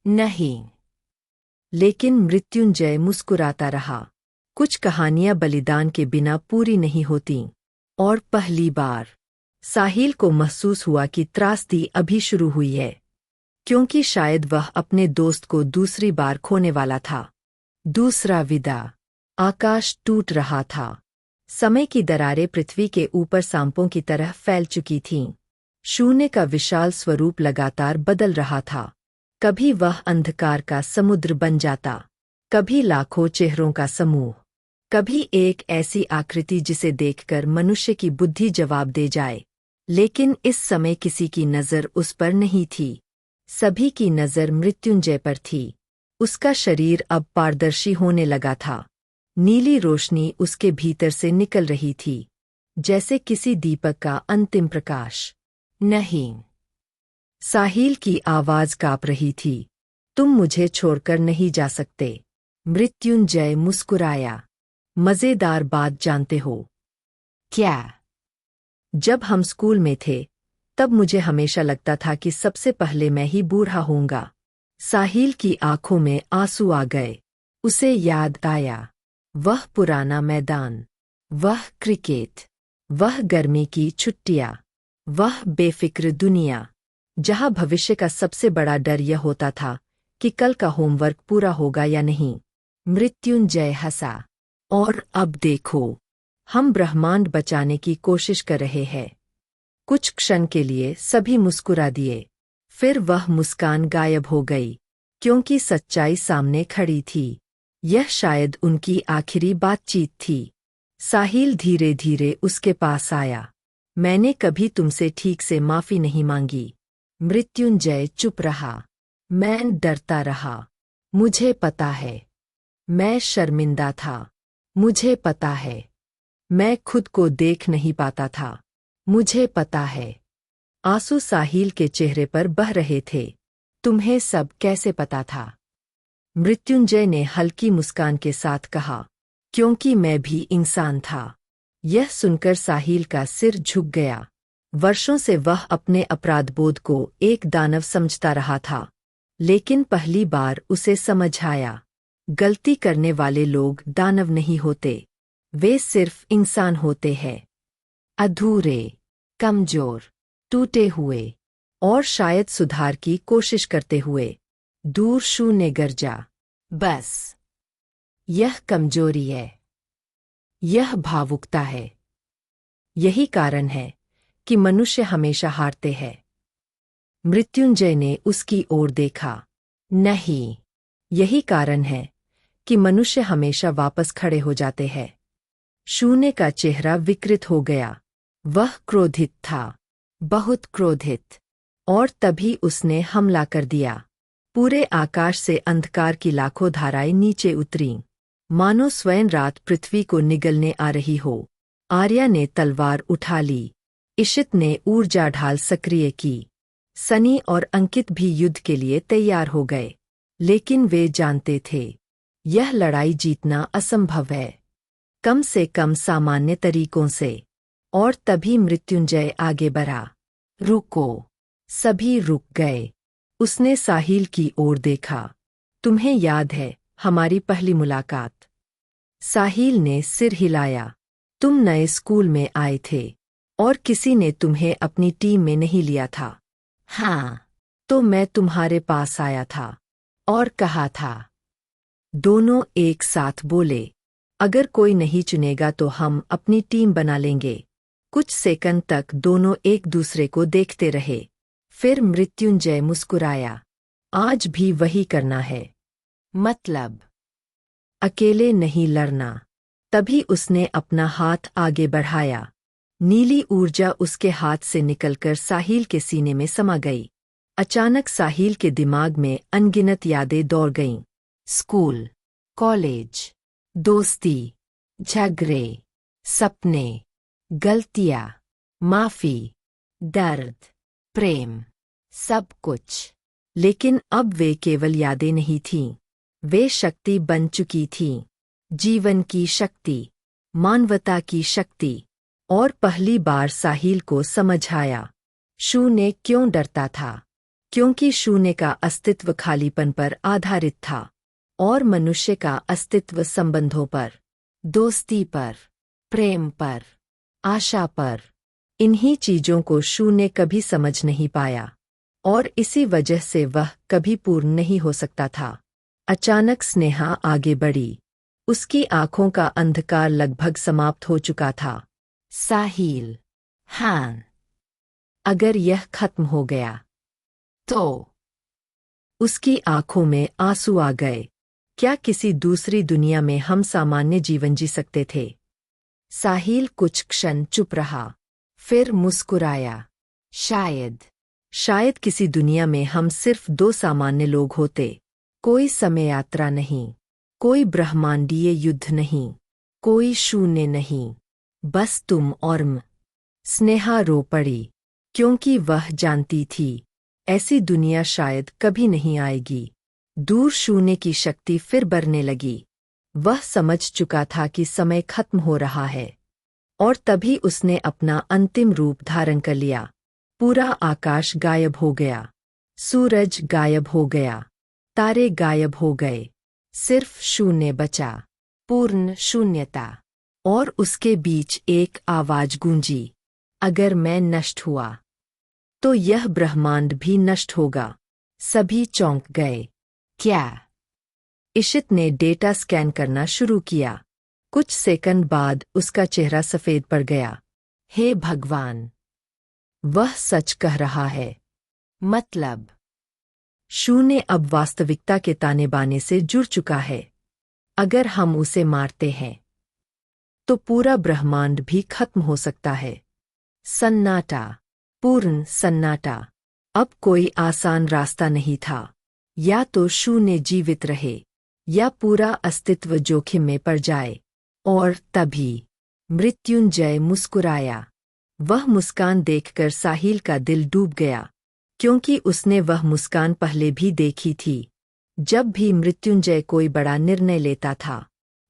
नहीं। लेकिन मृत्युंजय मुस्कुराता रहा। कुछ कहानियां बलिदान के बिना पूरी नहीं होतीं। और पहली बार साहिल को महसूस हुआ कि त्रासदी अभी शुरू हुई है, क्योंकि शायद वह अपने दोस्त को दूसरी बार खोने वाला था। दूसरा विदा। आकाश टूट रहा था। समय की दरारें पृथ्वी के ऊपर सांपों की तरह फैल चुकी थीं। शून्य का विशाल स्वरूप लगातार बदल रहा था। कभी वह अंधकार का समुद्र बन जाता, कभी लाखों चेहरों का समूह, कभी एक ऐसी आकृति जिसे देखकर मनुष्य की बुद्धि जवाब दे जाए। लेकिन इस समय किसी की नज़र उस पर नहीं थी। सभी की नज़र मृत्युंजय पर थी। उसका शरीर अब पारदर्शी होने लगा था। नीली रोशनी उसके भीतर से निकल रही थी, जैसे किसी दीपक का अंतिम प्रकाश। नहीं। साहिल की आवाज कांप रही थी। तुम मुझे छोड़कर नहीं जा सकते। मृत्युंजय मुस्कुराया। मजेदार बात जानते हो? क्या? जब हम स्कूल में थे, तब मुझे हमेशा लगता था कि सबसे पहले मैं ही बूढ़ा होऊंगा। साहिल की आंखों में आंसू आ गए। उसे याद आया, वह पुराना मैदान, वह क्रिकेट, वह गर्मी की छुट्टियां, वह बेफिक्र दुनिया, जहां भविष्य का सबसे बड़ा डर यह होता था कि कल का होमवर्क पूरा होगा या नहीं। मृत्युंजय हंसा। और अब देखो, हम ब्रह्मांड बचाने की कोशिश कर रहे हैं। कुछ क्षण के लिए सभी मुस्कुरा दिए। फिर वह मुस्कान गायब हो गई, क्योंकि सच्चाई सामने खड़ी थी। यह शायद उनकी आखिरी बातचीत थी। साहिल धीरे धीरे उसके पास आया। मैंने कभी तुमसे ठीक से माफी नहीं मांगी। मृत्युंजय चुप रहा। मैं डरता रहा। मुझे पता है। मैं शर्मिंदा था। मुझे पता है। मैं खुद को देख नहीं पाता था। मुझे पता है। आंसू साहिल के चेहरे पर बह रहे थे। तुम्हें सब कैसे पता था? मृत्युंजय ने हल्की मुस्कान के साथ कहा, क्योंकि मैं भी इंसान था। यह सुनकर साहिल का सिर झुक गया। वर्षों से वह अपने अपराधबोध को एक दानव समझता रहा था, लेकिन पहली बार उसे समझ आया, गलती करने वाले लोग दानव नहीं होते, वे सिर्फ इंसान होते हैं। अधूरे, कमजोर, टूटे हुए, और शायद सुधार की कोशिश करते हुए। दूर शून्य गरजा। बस। यह कमजोरी है। यह भावुकता है। यही कारण है कि मनुष्य हमेशा हारते हैं। मृत्युंजय ने उसकी ओर देखा। नहीं, यही कारण है कि मनुष्य हमेशा वापस खड़े हो जाते हैं। शून्य का चेहरा विकृत हो गया। वह क्रोधित था, बहुत क्रोधित। और तभी उसने हमला कर दिया। पूरे आकाश से अंधकार की लाखों धाराएं नीचे उतरीं, मानो स्वयं रात पृथ्वी को निगलने आ रही हो। आर्या ने तलवार उठा ली। इशित ने ऊर्जा ढाल सक्रिय की। सनी और अंकित भी युद्ध के लिए तैयार हो गए। लेकिन वे जानते थे, यह लड़ाई जीतना असंभव है, कम से कम सामान्य तरीकों से। और तभी मृत्युंजय आगे बढ़ा। रुको! सभी रुक गए। उसने साहिल की ओर देखा। तुम्हें याद है हमारी पहली मुलाकात? साहिल ने सिर हिलाया। तुम नए स्कूल में आए थे और किसी ने तुम्हें अपनी टीम में नहीं लिया था। हाँ, तो मैं तुम्हारे पास आया था और कहा था। दोनों एक साथ बोले, अगर कोई नहीं चुनेगा तो हम अपनी टीम बना लेंगे। कुछ सेकंड तक दोनों एक दूसरे को देखते रहे। फिर मृत्युंजय मुस्कुराया। आज भी वही करना है। मतलब, अकेले नहीं लड़ना। तभी उसने अपना हाथ आगे बढ़ाया। नीली ऊर्जा उसके हाथ से निकलकर साहिल के सीने में समा गई। अचानक साहिल के दिमाग में अनगिनत यादें दौड़ गईं। स्कूल, कॉलेज, दोस्ती, झगड़े, सपने, गलतियां, माफी, दर्द, प्रेम, सब कुछ। लेकिन अब वे केवल यादें नहीं थीं, वे शक्ति बन चुकी थीं। जीवन की शक्ति, मानवता की शक्ति। और पहली बार साहिल को समझ आया, शून्य क्यों डरता था। क्योंकि शून्य का अस्तित्व खालीपन पर आधारित था और मनुष्य का अस्तित्व संबंधों पर, दोस्ती पर, प्रेम पर, आशा पर। इन्हीं चीजों को शून्य कभी समझ नहीं पाया और इसी वजह से वह कभी पूर्ण नहीं हो सकता था। अचानक स्नेहा आगे बढ़ी। उसकी आंखों का अंधकार लगभग समाप्त हो चुका था। साहिल, हाँ, अगर यह खत्म हो गया तो? उसकी आंखों में आंसू आ गए। क्या किसी दूसरी दुनिया में हम सामान्य जीवन जी सकते थे? साहिल कुछ क्षण चुप रहा, फिर मुस्कुराया। शायद किसी दुनिया में हम सिर्फ दो सामान्य लोग होते। कोई समय यात्रा नहीं, कोई ब्रह्मांडीय युद्ध नहीं, कोई शून्य नहीं, बस तुम और मैं। स्नेहा रो पड़ी, क्योंकि वह जानती थी ऐसी दुनिया शायद कभी नहीं आएगी। दूर शून्य की शक्ति फिर बढ़ने लगी। वह समझ चुका था कि समय खत्म हो रहा है। और तभी उसने अपना अंतिम रूप धारण कर लिया। पूरा आकाश गायब हो गया, सूरज गायब हो गया, तारे गायब हो गए, सिर्फ शून्य बचा, पूर्ण शून्यता। और उसके बीच एक आवाज गूंजी, अगर मैं नष्ट हुआ तो यह ब्रह्मांड भी नष्ट होगा। सभी चौंक गए। क्या? इशित ने डेटा स्कैन करना शुरू किया। कुछ सेकंड बाद उसका चेहरा सफेद पड़ गया। हे भगवान, वह सच कह रहा है। मतलब, शून्य अब वास्तविकता के ताने बाने से जुड़ चुका है। अगर हम उसे मारते हैं तो पूरा ब्रह्मांड भी खत्म हो सकता है। सन्नाटा, पूर्ण सन्नाटा। अब कोई आसान रास्ता नहीं था। या तो शून्य जीवित रहे या पूरा अस्तित्व जोखिम में पड़ जाए। और तभी मृत्युंजय मुस्कुराया। वह मुस्कान देखकर साहिल का दिल डूब गया, क्योंकि उसने वह मुस्कान पहले भी देखी थी। जब भी मृत्युंजय कोई बड़ा निर्णय लेता था,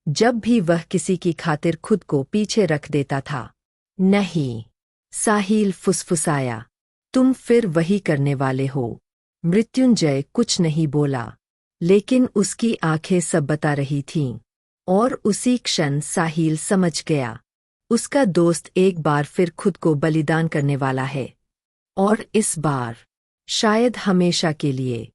जब भी वह किसी की खातिर खुद को पीछे रख देता था। नहीं, साहिल फुसफुसाया, तुम फिर वही करने वाले हो। मृत्युंजय कुछ नहीं बोला, लेकिन उसकी आंखें सब बता रही थीं। और उसी क्षण साहिल समझ गया, उसका दोस्त एक बार फिर खुद को बलिदान करने वाला है। और इस बार शायद हमेशा के लिए।